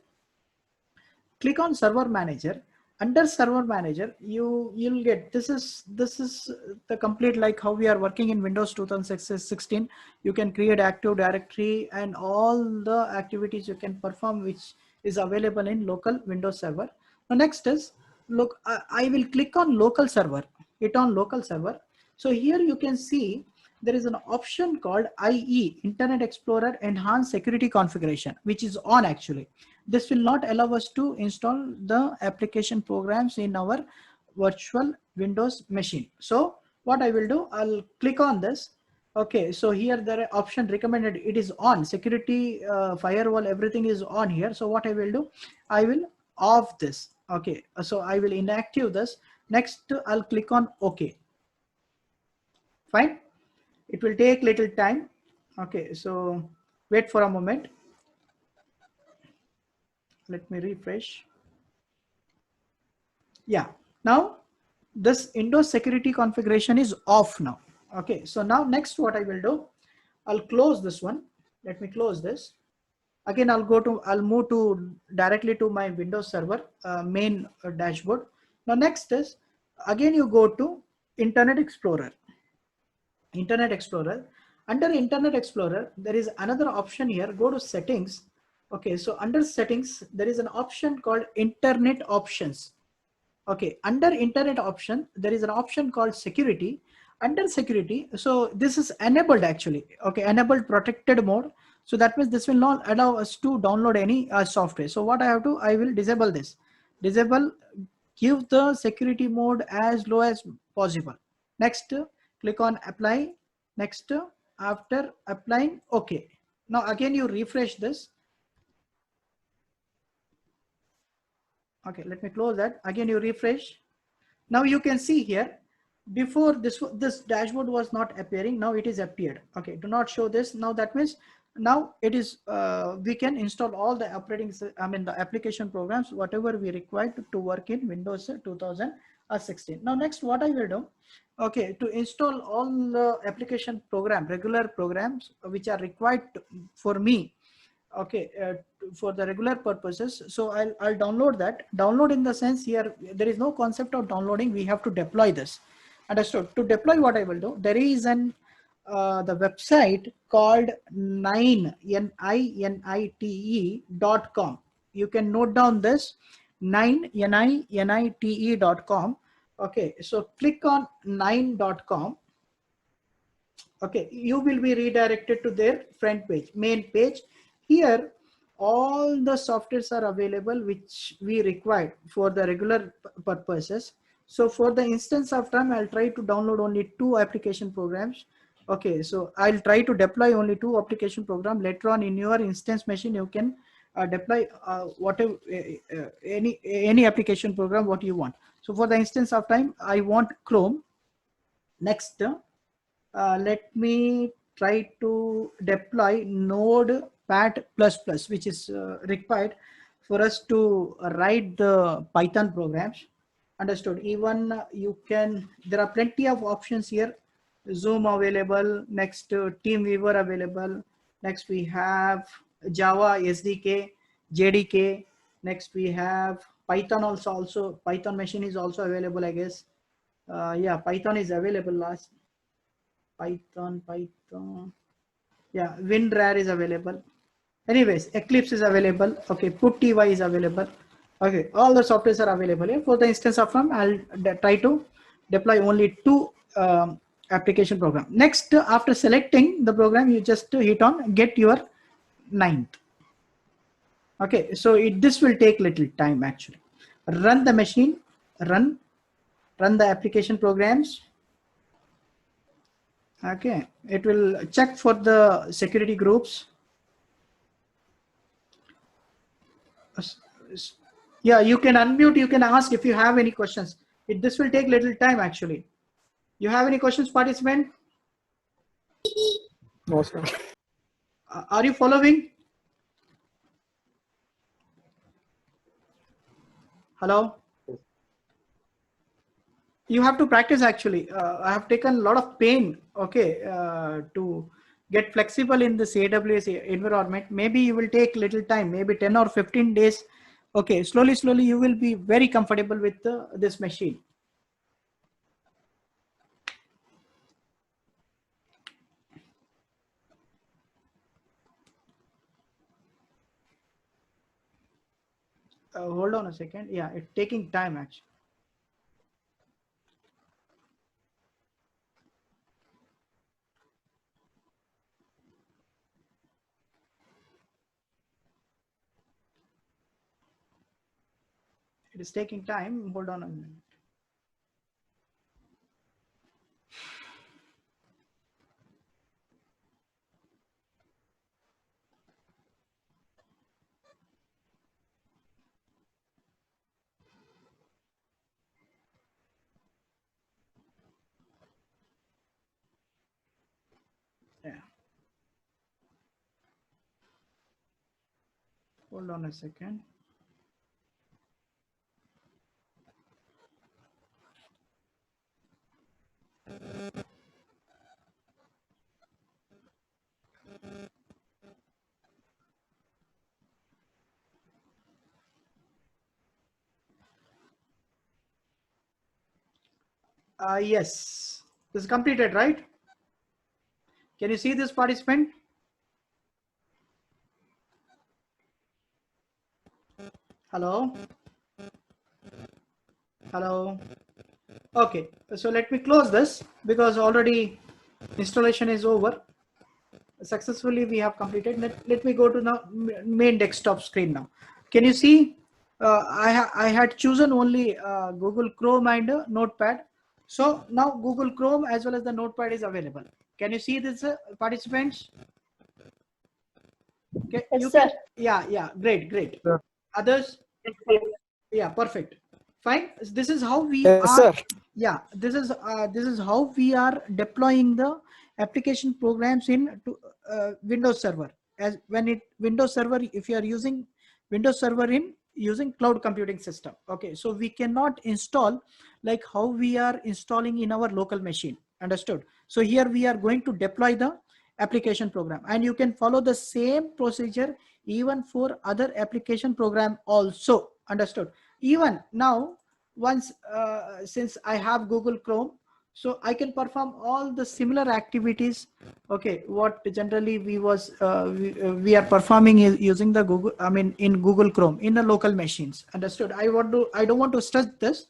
Click on Server Manager. under server manager, you'll get, this is the complete, like how we are working in Windows 2016. You can create Active Directory and all the activities you can perform, which is available in local Windows server. The next is, look, I will click on local server, hit on local server. So here you can see there is an option called IE, Internet Explorer Enhanced Security Configuration, which is on actually. This will not allow us to install the application programs in our virtual Windows machine. So what I will do, I'll click on this. Okay, so here the option recommended, it is on, security, firewall, everything is on here. So what I will do, I will off this. Okay, so I will inactive this. Next, I'll click on OK. Fine. It will take little time. Okay, so wait for a moment. Let me refresh. Yeah, now this Windows security configuration is off now. Okay, so now next what I will do, I'll close this one. Let me close this. Again, I'll move to directly to my Windows server main dashboard. Now next is, again you go to Internet Explorer. Internet Explorer. Under Internet Explorer, there is another option here. Go to settings. Okay, so under settings, there is an option called Internet Options. Okay, under Internet Option, there is an option called Security. Under Security, so this is enabled actually. Okay, enabled protected mode. So that means this will not allow us to download any software. So what I have to, I will disable this. Disable, give the security mode as low as possible. Next, click on Apply. Next, after applying, okay. Now again you refresh this. Okay, let me close that. Again you refresh. Now you can see here, before this dashboard was not appearing, now it is appeared. Okay, do not show this. Now that means now it is, we can install all the the application programs, whatever we required to work in Windows 2016. Now next what I will do, okay, to install all the application program, regular programs which are required for me, okay, for the regular purposes. So I'll download that. Download in the sense here, there is no concept of downloading. We have to deploy this. Understood? To deploy, what I will do, there is the website called ninite.com. You can note down this, ninite.com. Okay, so click on 9.com. Okay, you will be redirected to their front page, main page. Here, all the softwares are available which we require for the regular purposes. So for the instance of time, I'll try to download only 2 application programs. Okay, so I'll try to deploy only 2 application programs. Later on in your instance machine, you can deploy whatever any application program what you want. So for the instance of time, I want Chrome. Next, let me try to deploy Notepad++, which is required for us to write the Python programs. Understood? Even you can, there are plenty of options here. Zoom available. Next, TeamViewer available. Next, we have Java SDK, JDK. Next, we have Python also. Python machine is also available, I guess. Yeah, Python is available last. Python. Yeah, WinRAR is available. Anyways, Eclipse is available. Okay, PutTy is available. Okay, all the softwares are available here. For the instance of them, I'll try to deploy only 2 application program. Next, after selecting the program, you just hit on get your 9th. Okay, so this will take little time actually. Run the machine, run the application programs. Okay, it will check for the security groups. Yeah, you can unmute, you can ask if you have any questions. This will take little time actually. You have any questions, participant? No, sir. Are you following? Hello? You have to practice actually. I have taken a lot of pain, okay, to get flexible in this AWS environment. Maybe you will take little time, maybe 10 or 15 days, Okay, slowly you will be very comfortable with this machine. Hold on a second. Yeah, it's taking time actually. It is taking time. Hold on a minute. Yeah. Hold on a second. Yes, this is completed, right? Can you see this participant? Hello? Hello? Okay, so let me close this because already installation is over. Successfully we have completed. Let me go to the main desktop screen now. Can you see? I had chosen only Google Chrome and Notepad. So now Google Chrome as well as the Notepad is available. Can you see this, participants? Okay, Yes, sir. Yeah, great. Sir. Others? Yeah, perfect. Fine. This is how we Yes, are. sir. Yeah, this is how we are deploying the application programs in to, Windows Server. As when it Windows Server, if you are using Windows Server in using cloud computing system. Okay, so we cannot install like how we are installing in our local machine. Understood? So here we are going to deploy the application program, and you can follow the same procedure even for other application program also. Understood? Even now, once since I have Google Chrome, so I can perform all the similar activities. Okay, what generally we are performing is using the Google, I mean in Google Chrome in the local machines. Understood? I don't want to stress this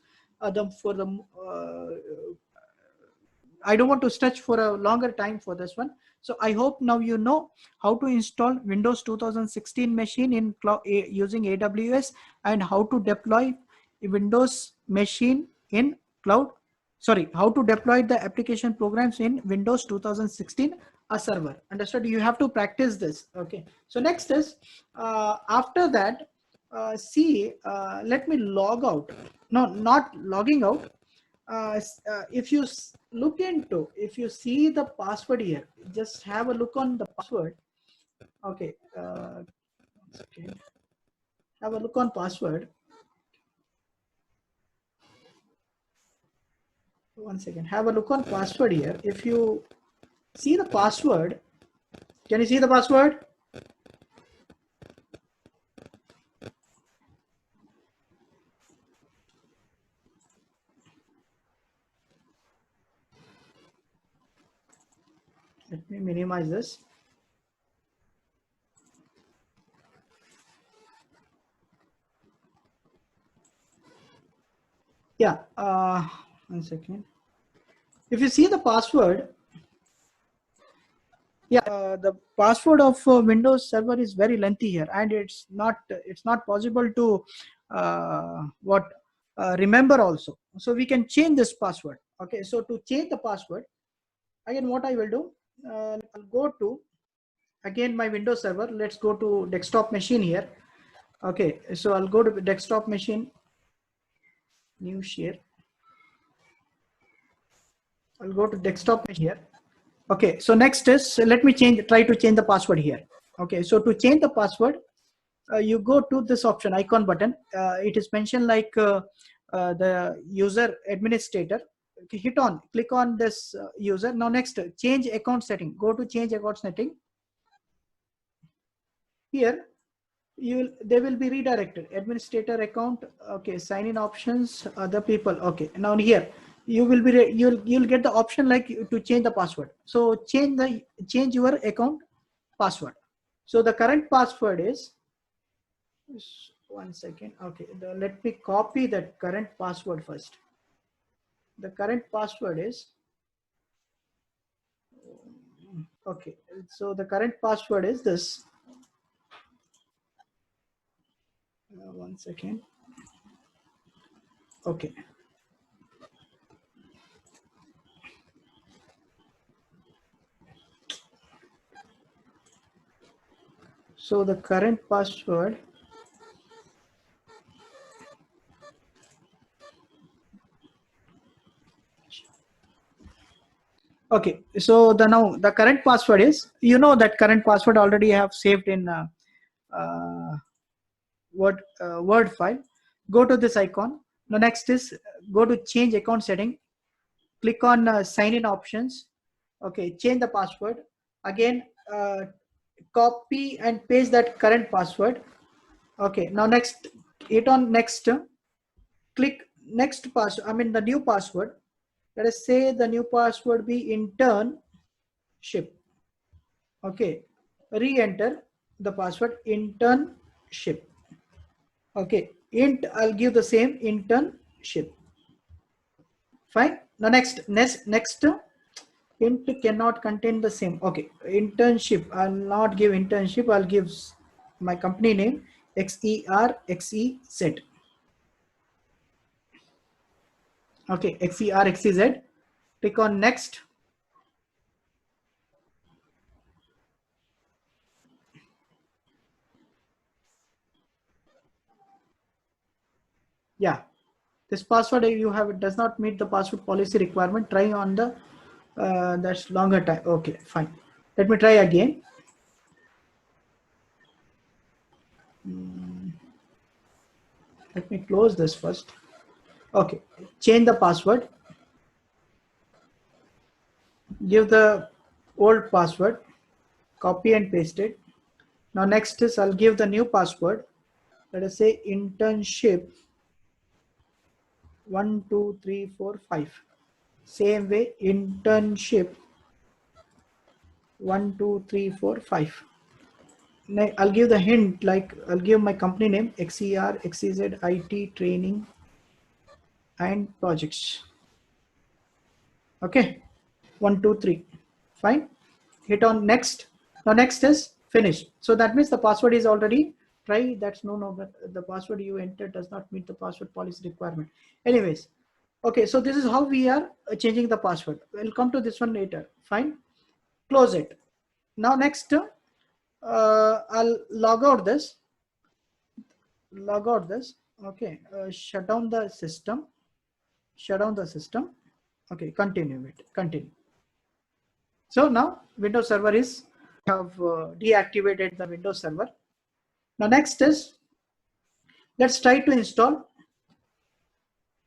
I don't want to stretch for a longer time for this one. So I hope now you know how to install Windows 2016 machine in cloud using AWS, and how to deploy Windows machine in cloud. Sorry, how to deploy the application programs in Windows 2016 a server. Understood? You have to practice this. Okay. So next is after that, let me log out. No, not logging out. If you look into, if you see the password here, just have a look on the password. Okay, okay. Have a look on password. One second, have a look on password here. If you see the password, can you see the password? Let me minimize this. Yeah, one second. If you see the password, yeah, the password of Windows Server is very lengthy here, and it's not possible to remember also. So we can change this password. Okay, so to change the password, again, what I will do, I'll go to again my Windows Server. Let's go to desktop machine here. Okay, so I'll go to desktop machine, new share. I'll go to desktop machine here. Okay, so next is, so let me try to change the password here. Okay, so to change the password, you go to this option icon button. It is mentioned like the user administrator. Okay, click on this user. Now next, change account setting. Go to change account setting. Here, they will be redirected. Administrator account, okay, sign in options, other people. Okay, now here you will be you'll get the option like to change the password. So change your account password. So the current password is, one second. Okay, let me copy that current password first. The current password is, okay, so the current password is this. One second. Okay. So the current password, okay, so now the current password is, that current password already have saved in Word file. Go to this icon. The next is go to change account setting. Click on sign in options. Okay, change the password. Again, copy and paste that current password. Okay, now next, hit on next. Click next password. I mean the new password. Let us say the new password be internship. Okay, re-enter the password internship. Okay, I'll give the same internship. Fine. Now next int cannot contain the same. Okay, internship. I'll not give internship. I'll give my company name XERXEZ. Okay, XERXEZ. Click on next. Yeah, this password you have, it does not meet the password policy requirement. Try on the that's longer time. Okay, fine. Let me try again. Let me close this first. Okay, change the password. Give the old password. Copy and paste it. Now next is I'll give the new password. Let us say internship 1 2 3 4 5. Same way, internship 1 2 3 4 5. I'll give the hint, like I'll give my company name XERXEZ IT training and projects. Okay, 1 2 3. Fine. Hit on next. Now next is finish. So that means the password is already try. That's no, the password you entered does not meet the password policy requirement. Anyways, okay, so this is how we are changing the password. We'll come to this one later. Fine. Close it. Now next, I'll log out this. Okay, shut down the system. Okay, continue. So now Windows Server is, have deactivated the Windows Server. Now next is, let's try to install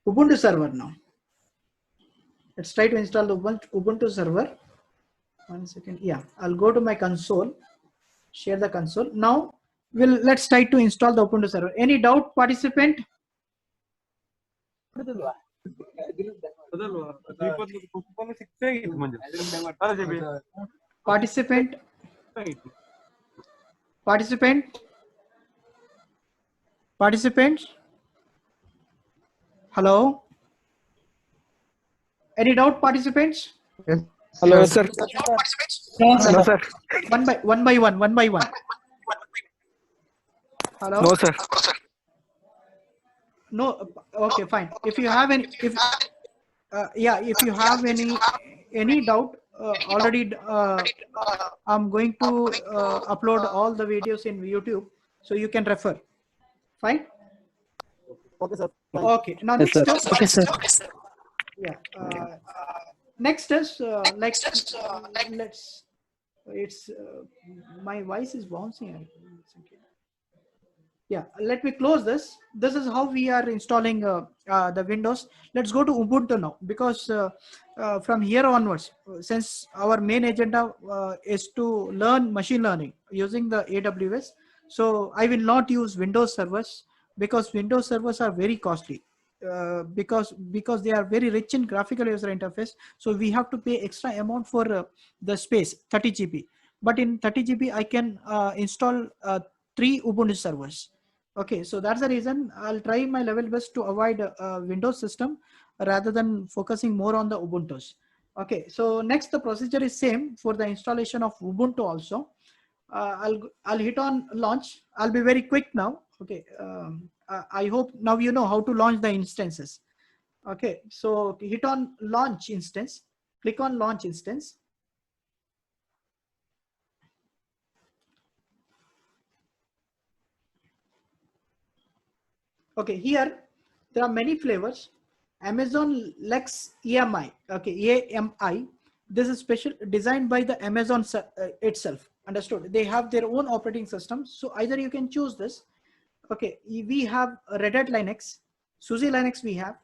Ubuntu Server now. Let's try to install the Ubuntu Server. One second. Yeah, I'll go to my console, share the console. Now let's try to install the Ubuntu Server. Any doubt, participant? Participants? Hello? Any doubt, participants? Yes. Hello, sir. No, sir. One by one. Hello? No, sir. No. Okay, fine. If you have any, if you have any doubt, already I'm going to upload all the videos in YouTube, so you can refer. Fine. Okay, sir. Okay. Now Yes, next. sir. Okay, sir. Yeah. Next is let's. It's my voice is bouncing. Yeah, let me close this. This is how we are installing the Windows. Let's go to Ubuntu now, because from here onwards, since our main agenda is to learn machine learning using the AWS, So I will not use Windows servers because Windows servers are very costly. Because they are very rich in graphical user interface, so we have to pay extra amount for the space, 30 GB. But in 30 GB I can install 3 Ubuntu servers. Okay, so that's the reason I'll try my level best to avoid Windows system rather than focusing more on the Ubuntu's. Okay, so next the procedure is same for the installation of Ubuntu also. I'll hit on launch. I'll be very quick now. Okay, I hope now you know how to launch the instances. Okay, so hit on launch instance. Click on launch instance. Okay, here there are many flavors. Amazon Lex EMI. Okay, AMI. This is special designed by the Amazon itself. Understood? They have their own operating system. So either you can choose this. Okay, we have Red Hat Linux, SUSE Linux we have.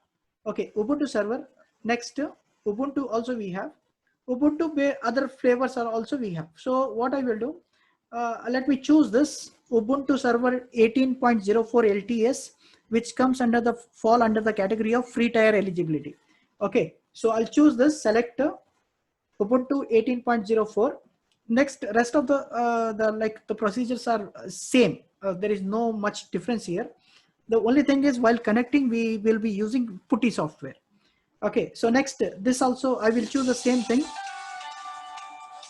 Okay, Ubuntu server. Next, Ubuntu also we have. Ubuntu other flavors are also we have. So what I will do, let me choose this Ubuntu server 18.04 LTS, which comes under the fall under the category of free tier eligibility. Okay, so I'll choose this, select Ubuntu 18.04. Next, rest of the procedures are same. There is no much difference here. The only thing is while connecting, we will be using PuTTY software. Okay, so next, this also I will choose the same thing.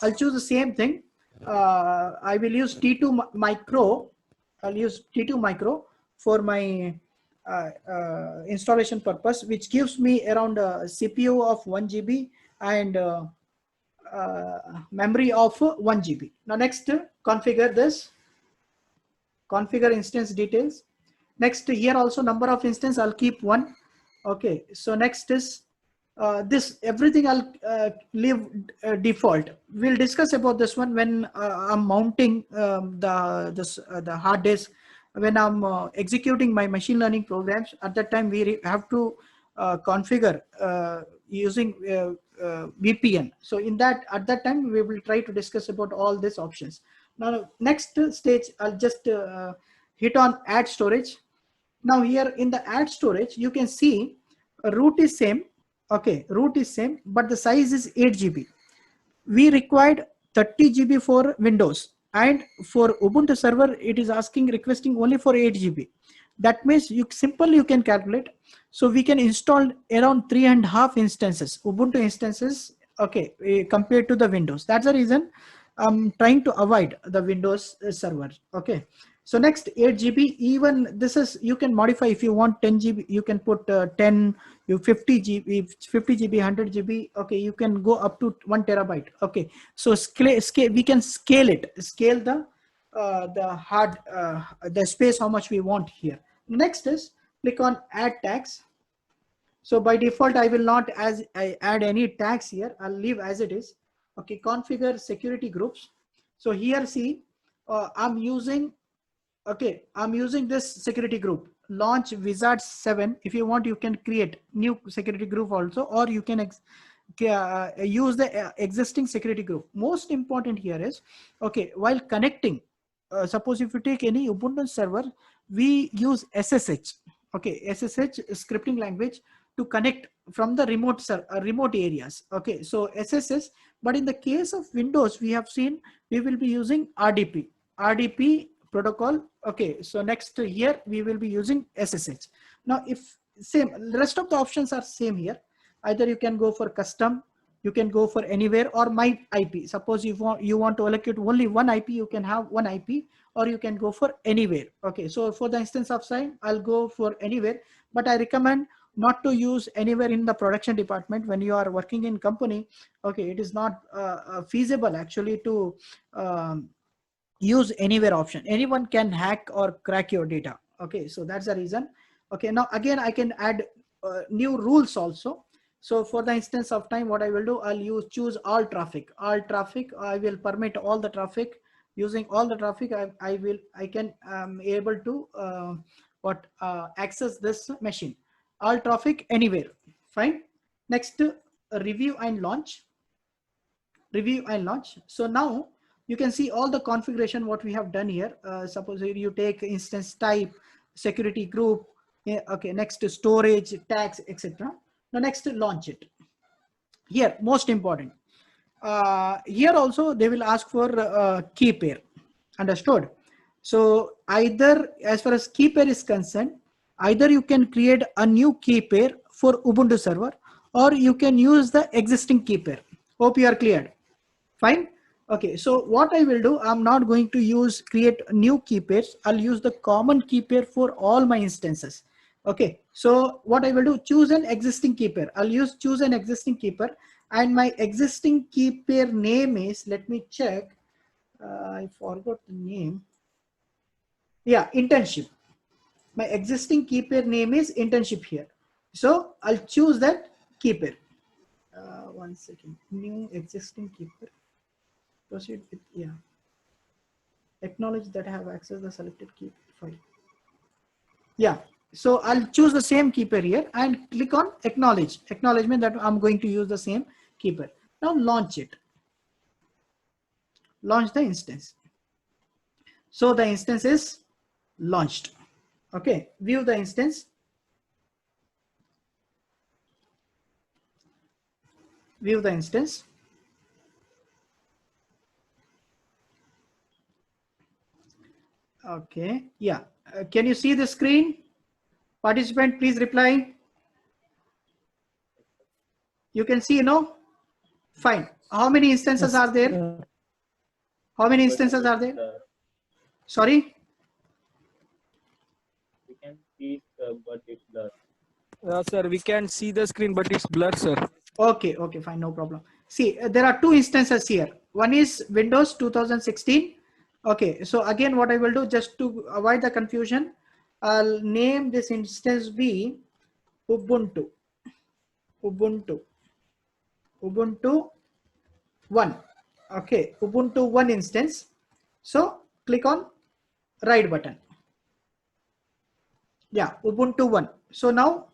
I'll choose the same thing. I will use T2 micro. I'll use T2 micro for my installation purpose, which gives me around a CPU of 1 GB and memory of 1 GB. Now next, configure this. Configure instance details. Next, here also number of instance I'll keep 1. Okay, so next is this everything I'll leave default. We'll discuss about this one when I'm mounting the hard disk, when I'm executing my machine learning programs. At that time we have to configure using VPN. So in that, at that time we will try to discuss about all these options. Now next stage, I'll just hit on add storage. Now here in the add storage, you can see root is same. Okay, root is same, but the size is 8 GB. We required 30 GB for Windows, and for Ubuntu server, it is requesting only for 8 GB. That means you can calculate. So we can install around 3.5 instances, Ubuntu instances, okay, compared to the Windows. That's the reason I'm trying to avoid the Windows server. Okay. So next 8 GB, even this is, you can modify if you want 10 GB, you can put 10, 50 GB, 50 GB, 100 GB. Okay, you can go up to 1 terabyte. Okay, so we can scale the hard, the space, how much we want here. Next is click on add tags. So by default, I will not add any tags here. I'll leave as it is. Okay, configure security groups. So here, see, I'm using this security group, launch wizard 7. If you want, you can create new security group also, or you can use the existing security group. Most important here is, okay, while connecting, suppose if you take any Ubuntu server, we use SSH. Okay, SSH scripting language to connect from the remote areas. Okay, so SSH, but in the case of Windows, we have seen we will be using RDP protocol. Okay, so next here we will be using SSH. Now if same, the rest of the options are same here. Either you can go for custom, you can go for anywhere, or my IP. Suppose you want to allocate only one IP, you can have one IP, or you can go for anywhere. Okay, so for the instance of time, I'll go for anywhere, but I recommend not to use anywhere in the production department. When you are working in company, okay, it is not feasible actually to use anywhere option. Anyone can hack or crack your data. Okay, so that's the reason. Okay, now again I can add new rules also. So for the instance of time, what I will do, I'll choose all traffic. I will permit all the traffic. Using all the traffic, I can able to access this machine. All traffic anywhere. Fine. Next, review and launch. So now you can see all the configuration what we have done here. Suppose you take instance type, security group, okay, next to storage, tags, etc. Now next launch it. Here, most important. Here also they will ask for key pair. Understood? So either as far as key pair is concerned, either you can create a new key pair for Ubuntu server, or you can use the existing key pair. Hope you are cleared. Fine. Okay, so what I will do, I'm not going to create new key pairs. I'll use the common key pair for all my instances. Okay, so what I will do, choose an existing key pair. I'll choose an existing key pair, and my existing key pair name is, let me check. I forgot the name. Yeah, internship. My existing key pair name is internship here. So I'll choose that key pair. One second. New existing key pair. Proceed with, yeah. Acknowledge that I have accessed the selected key file. Yeah. So I'll choose the same key pair here and click on acknowledge. Acknowledgement that I'm going to use the same key pair. Now launch it. Launch the instance. So the instance is launched. Okay. View the instance. View the instance. Okay. Yeah. Can you see the screen? Participant, please reply. You can see, no? Fine. How many instances are there? How many instances are there? Sorry? We can see, but it's blurred. Sir, we can see the screen, but it's blurred, sir. Okay, okay, fine, no problem. See, there are two instances here. One is Windows 2016. Okay, so again, what I will do, just to avoid the confusion, I'll name this instance be Ubuntu. Ubuntu 1. Okay, Ubuntu 1 instance. So click on right button. Yeah, Ubuntu 1. So now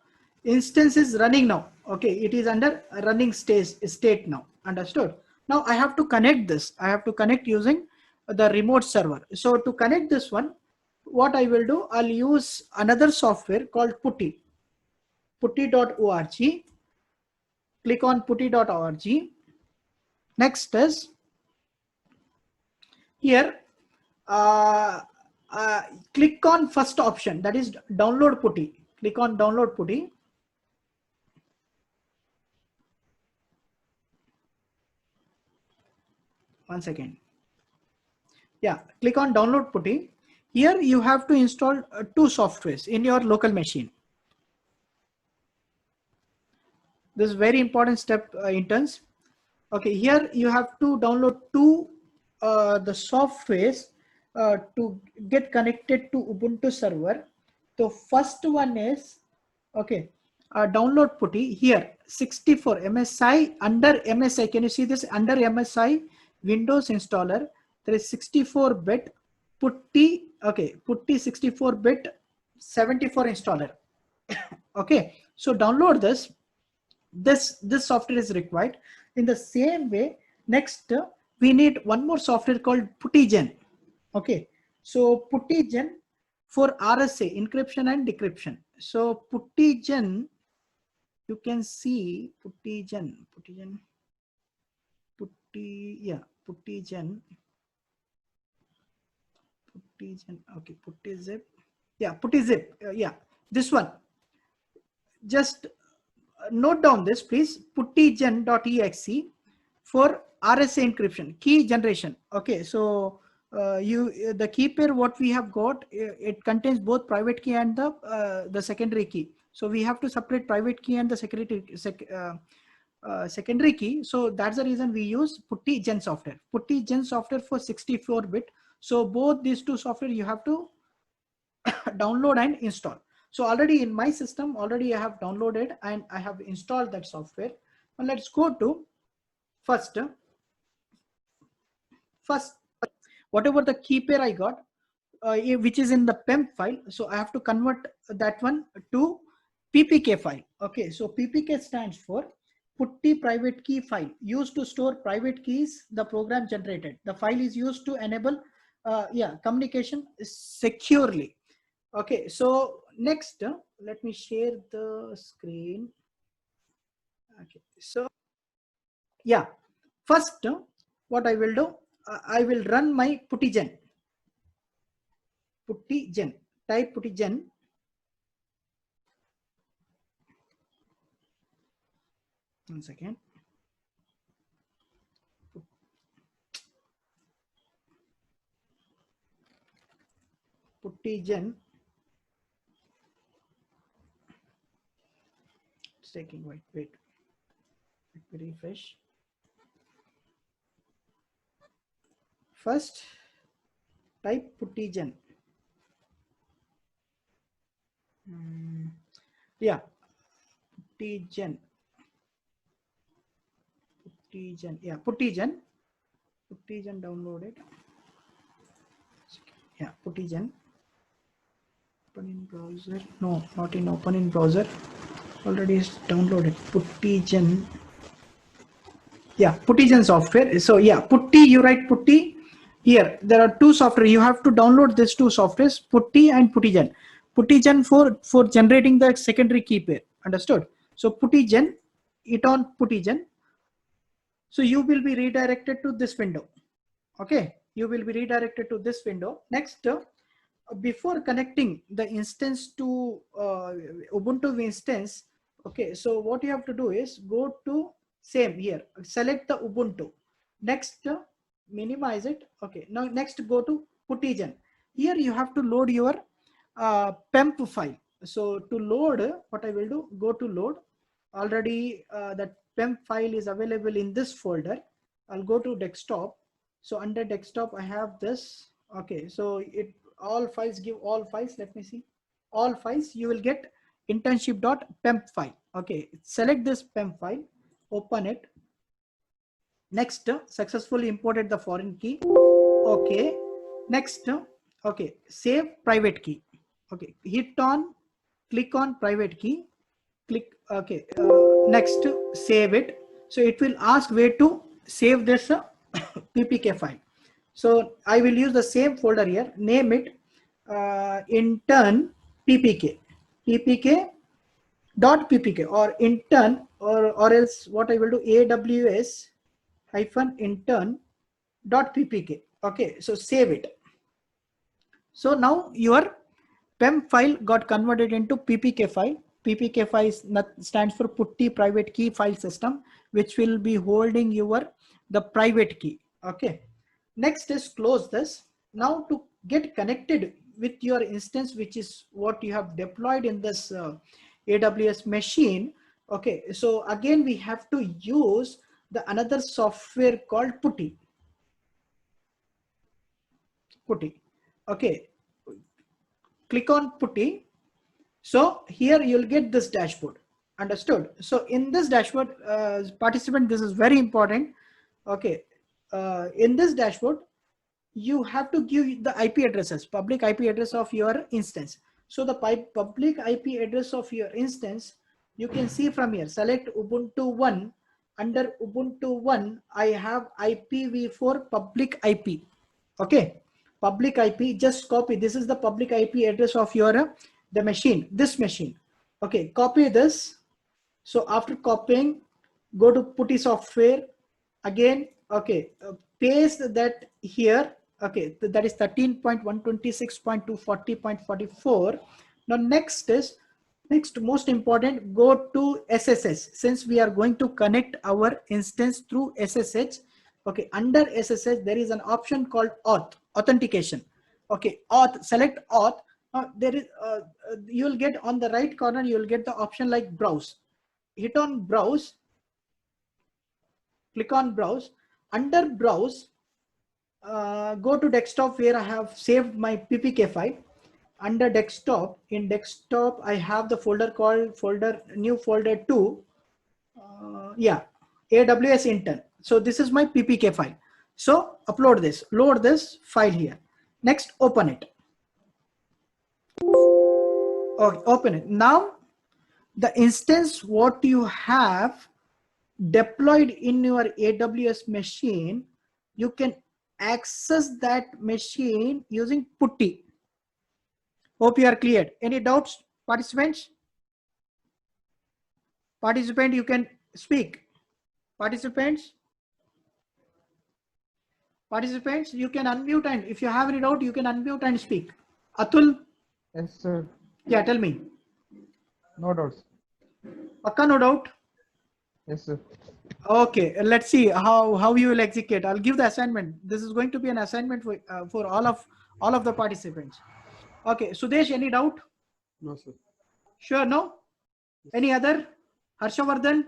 instance is running now. Okay, it is under running state now. Understood? Now I have to connect this. I have to connect using the remote server. So to connect this one, what I will do, I'll use another software called Putty. Putty.org. Click on Putty.org. Next is here. Click on first option, that is download Putty. Click on download Putty. One second. Yeah, click on download Putty. Here you have to install two softwares in your local machine. This is very important step, interns. Okay, here you have to download two the softwares to get connected to Ubuntu server. The first one is, okay, download Putty. Here 64 MSI, under MSI, can you see this? Under MSI Windows installer, there is 64-bit Putty. Okay, Putty 64-bit 74 installer. Okay, so download this. This software is required. In the same way, next we need one more software called PuttyGen. Okay, so PuttyGen for RSA, encryption and decryption. So PuttyGen, you can see PuttyGen, okay, PuttyZip, yeah, PuttyZip, yeah, this one. Just note down this, please. PuttyGen.exe for RSA encryption, key generation. Okay, so the key pair what we have got, it contains both private key and the secondary key. So we have to separate private key and the secondary key. So that's the reason we use PuttyGen software. PuttyGen software for 64-bit. So both these two software you have to download and install. So already in my system, already I have downloaded and I have installed that software. Now let's go to first, whatever the key pair I got, which is in the PEM file. So I have to convert that one to PPK file. Okay, so PPK stands for putty private key file used to store private keys the program generated. The file is used to enable communication securely. Okay, so next let me share the screen. Okay, so yeah, first what I will do, I will run my puttygen. Type puttygen. One second. Puttygen. It's taking wait. Let me refresh. First, type puttygen. Yeah, puttygen. Yeah, puttygen downloaded. Yeah, puttygen. Open in browser. No, not in open in browser. Already is downloaded. Puttygen. Yeah, puttygen software. So yeah, putty, you write putty. Here there are two software. You have to download these two softwares, putty and puttygen. Puttygen for generating the secondary key pair. Understood? So puttygen, it on puttygen. So you will be redirected to this window. Okay, you will be redirected to this window. Next, before connecting the instance to Ubuntu instance, okay, so what you have to do is go to same here, select the Ubuntu. Next, minimize it. Okay, now next go to puttygen. Here you have to load your PEMP file. So to load, what I will do, go to load. Already that PEMP file is available in this folder. I'll go to desktop. So under desktop, I have this. Okay, so it all files, give all files. Let me see. All files, you will get internship.pemp file. Okay, select this PEMP file, open it. Next, successfully imported the foreign key. Okay, next, okay, save private key. Okay, click on private key, click, okay, next, save it. So it will ask where to save this ppk file. So I will use the same folder here, name it intern ppk or intern, or else what I will do, aws intern .ppk. Okay, so save it. So now your PEM file got converted into ppk file. ppk file stands for putty private key file system, which will be holding the private key. Okay, next is close this. Now to get connected with your instance, which is what you have deployed in this AWS machine. Okay, so again we have to use the another software called putty. Okay, click on putty. So here you'll get this dashboard. Understood? So in this dashboard, participant, this is very important. Okay, in this dashboard, you have to give the IP addresses, public IP address of your instance. So the public IP address of your instance, you can see from here, select Ubuntu 1. Under Ubuntu 1, I have IPv4 public IP. Okay, public IP, just copy. This is the public IP address of your the machine, this machine. Okay, copy this. So after copying, go to putty software again. Okay, paste that here. Okay, that is 13.126.240.44. Now next most important, go to SSH. Since we are going to connect our instance through SSH. Okay, under SSH there is an option called auth, authentication. Okay, auth, select auth. There is you will get on the right corner, you will get the option like browse. Hit on browse, click on browse. Under browse, go to desktop where I have saved my ppk file. Under desktop, in desktop I have the folder called new folder 2. Yeah, AWS intern. So this is my ppk file. So upload this, load this file here. Next, open it. Okay, open it. Now the instance what you have, deployed in your AWS machine, you can access that machine using putty. Hope you are clear. Any doubts, participants? Participant, you can speak. Participants? Participants, you can unmute, and if you have any doubt, you can unmute and speak. Atul? Yes, sir. Yeah, tell me. No doubts. Akka, no doubt? Yes, sir. Okay, let's see how you will execute. I'll give the assignment. This is going to be an assignment for all of the participants. Okay, Sudesh, any doubt? No, sir. Sure, no? Any other? Harshavardhan?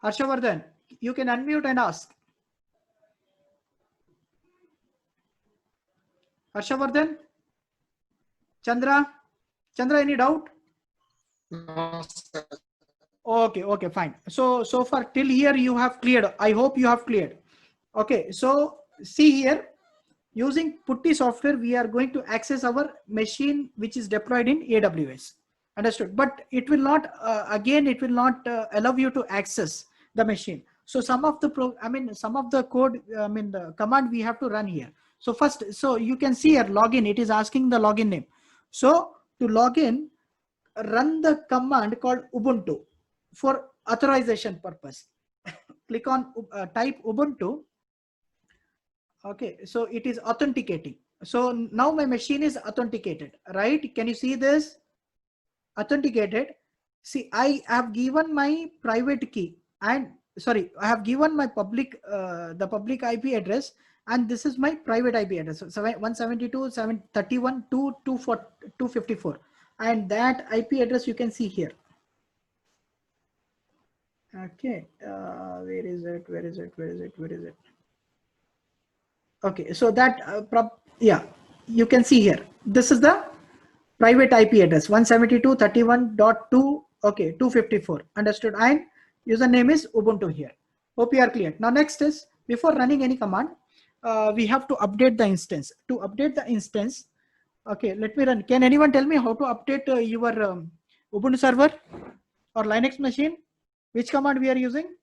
Harshavardhan, you can unmute and ask. Harshavardhan? Chandra? Chandra, any doubt? No, sir. Okay, fine. So far till here you have cleared. I hope you have cleared. Okay, so see here, using Putty software, we are going to access our machine which is deployed in AWS. Understood? But it will not, again, it will not allow you to access the machine. So some of the code, the command we have to run here. So first, so you can see here login, it is asking the login name. So to log in, run the command called Ubuntu for authorization purpose. Click on type Ubuntu. Okay, so it is authenticating. So now my machine is authenticated, right? Can you see this? Authenticated. See, I have given my private key and sorry, I have given my public, the public IP address, and this is my private IP address. So 172.131.254, and that IP address you can see here. Okay, where is it? Okay, so that yeah, you can see here. This is the private IP address 172.31.2. Okay, 254. Understood? And username is Ubuntu here. Hope you are clear. Now next is, before running any command, we have to update the instance. To update the instance, okay, let me run. Can anyone tell me how to update your Ubuntu server or Linux machine? Which command we are using?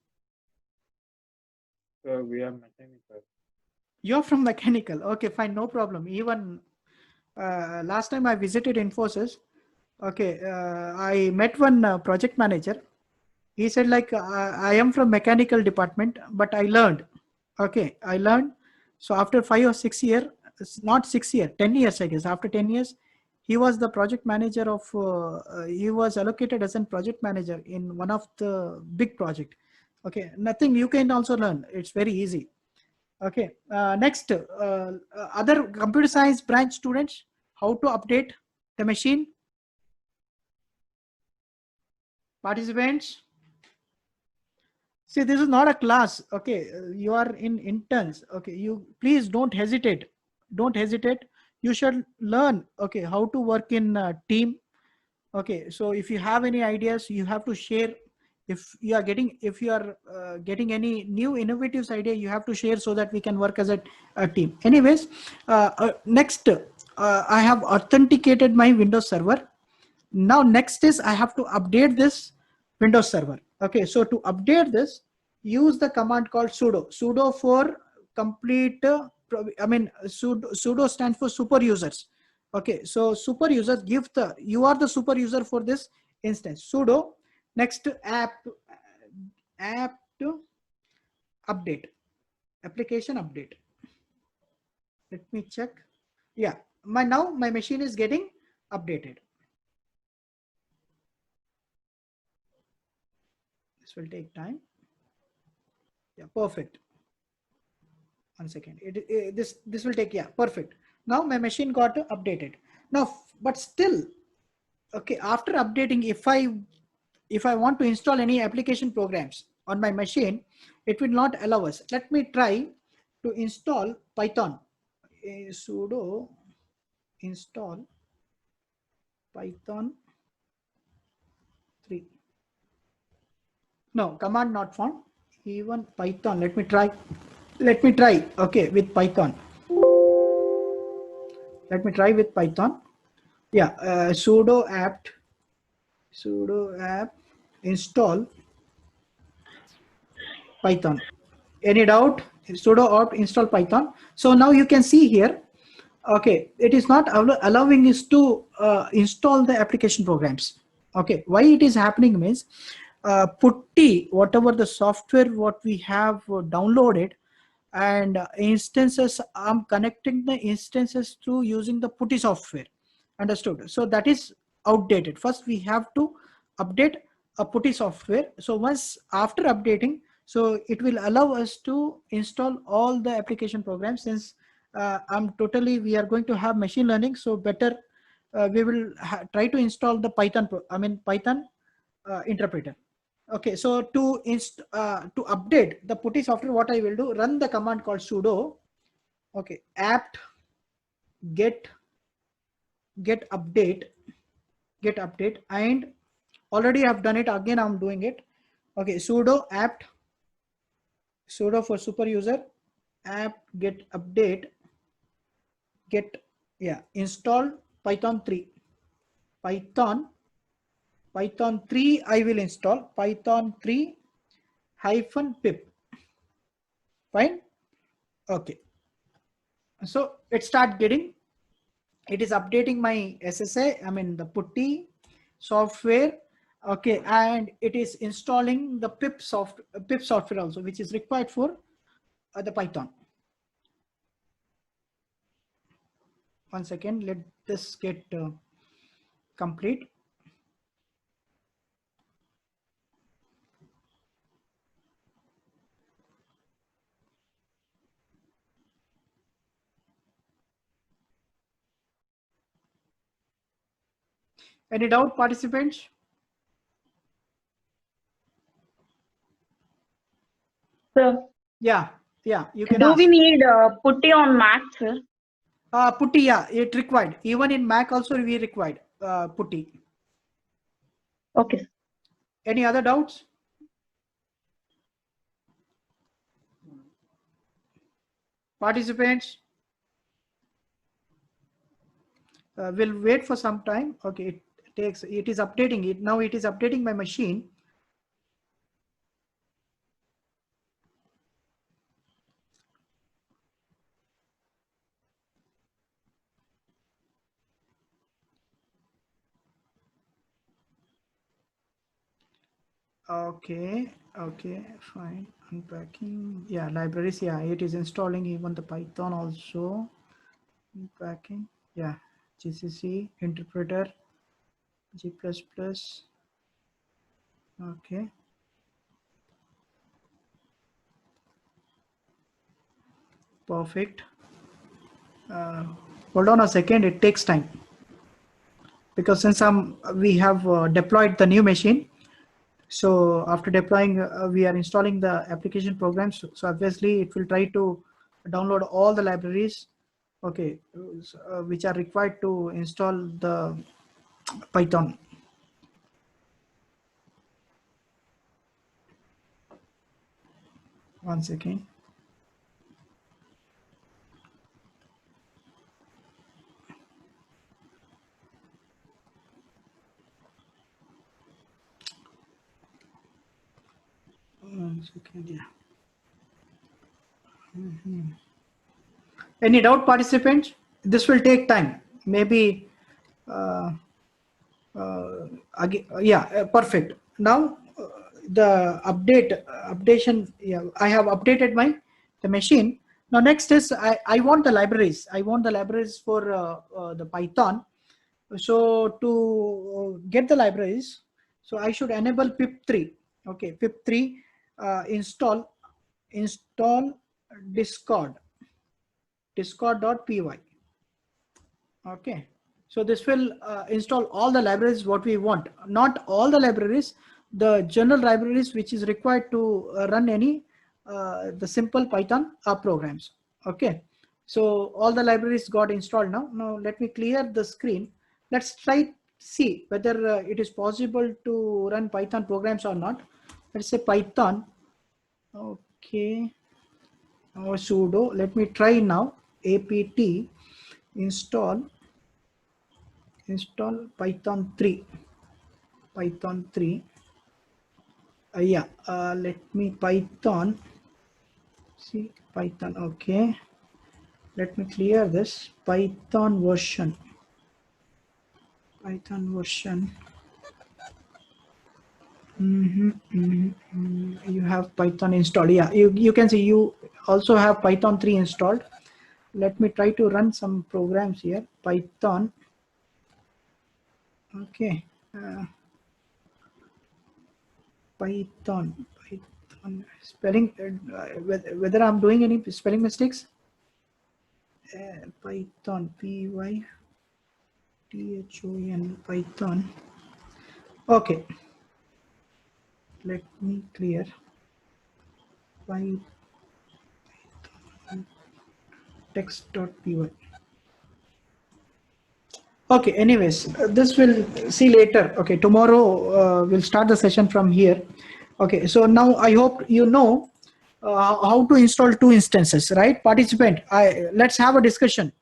We are mechanical. You're from mechanical. Okay, fine, no problem. Even last time I visited Infosys, okay, I met one project manager. He said like, I am from mechanical department, but I learned. Okay, I learned. So after 5 or 6 years, not 6 years, 10 years, I guess. After 10 years, he was the project manager of, he was allocated as a project manager in one of the big project. Okay, nothing you can also learn. It's very easy. Okay, next, other computer science branch students, how to update the machine? Participants? See, this is not a class. Okay, you are in interns. Okay, you please don't hesitate. Don't hesitate. You should learn, okay, how to work in a team. Okay, so if you have any ideas, you have to share. If you are getting any new innovative idea, you have to share so that we can work as a team. Anyways, next, I have authenticated my Windows server. Now next is I have to update this Windows server. Okay, so to update this, use the command called sudo. Sudo for complete, sudo stands for super users. Okay, so super users you are the super user for this instance. Sudo, next app to update, application update. Let me check. Yeah, now my machine is getting updated. This will take time. Yeah, perfect. 1 second. This will take, yeah, perfect. Now my machine got updated. Now, but still, okay, after updating, if I want to install any application programs on my machine, it will not allow us. Let me try to install Python. Sudo install Python 3. No, command not found. Even Python. Let me try. Okay, with Python. Let me try with Python. Yeah, sudo apt install Python. Any doubt? Sudo opt install Python. So now you can see here, okay, it is not allowing us to install the application programs. Okay, why it is happening means putty, whatever the software what we have downloaded, and instances, I'm connecting the instances to using the putty software. Understood? So that is outdated. First we have to update a putty software. So once after updating, so it will allow us to install all the application programs. Since we are going to have machine learning, so better we will try to install the Python Python interpreter. Okay, so to update the putty software, what I will do, run the command called sudo, okay, apt get update, and already I've done it, again I'm doing it. Okay, sudo apt, sudo for super user, apt get update, install Python 3, Python 3 I will install, Python 3 -pip. Fine. Okay, so it is updating my SSA, the putty software. Okay, and it is installing the pip software also, which is required for the Python. One second, let this get complete. Any doubt, participants? Sir, Yeah, you can do ask. we need putty on Mac, sir? Putty, yeah, it required. Even in Mac also we required putty. Okay. Any other doubts? Participants? We'll wait for some time. Okay, it is updating it. Now it is updating my machine. Okay, fine. Unpacking. Yeah, libraries. Yeah, it is installing even the Python also. Unpacking. Yeah, GCC interpreter, G++. Okay. Perfect. Hold on a second. It takes time because since we have deployed the new machine. So after deploying, we are installing the application programs. So obviously it will try to download all the libraries, okay, which are required to install the Python. One second. Yeah. Any doubt, participants? This will take time. Maybe. Perfect. Now the updation. Yeah, I have updated the machine. Now next is I want the libraries. I want the libraries for the Python. So to get the libraries, so I should enable pip3. Okay, pip3 install discord.py. Okay, so this will install all the libraries what we want. Not all the libraries, the general libraries which is required to run any the simple Python programs. Okay, so all the libraries got installed now. Now let me clear the screen. Let's try see whether it is possible to run Python programs or not. Let's say Python. Okay, sudo. Let me try now. Apt install Python 3. Yeah, let me Python. See, Python, okay. Let me clear this. Python version. Python version. You have Python installed. Yeah, you can see you also have Python 3 installed. Let me try to run some programs here. Python. Okay. Python spelling, whether I'm doing any spelling mistakes. Python, Python, Python. Okay, let me clear Python text.py. Okay, anyways, this will see later. Okay, tomorrow we'll start the session from here. Okay, so now I hope you know how to install two instances, right? Participant, let's have a discussion.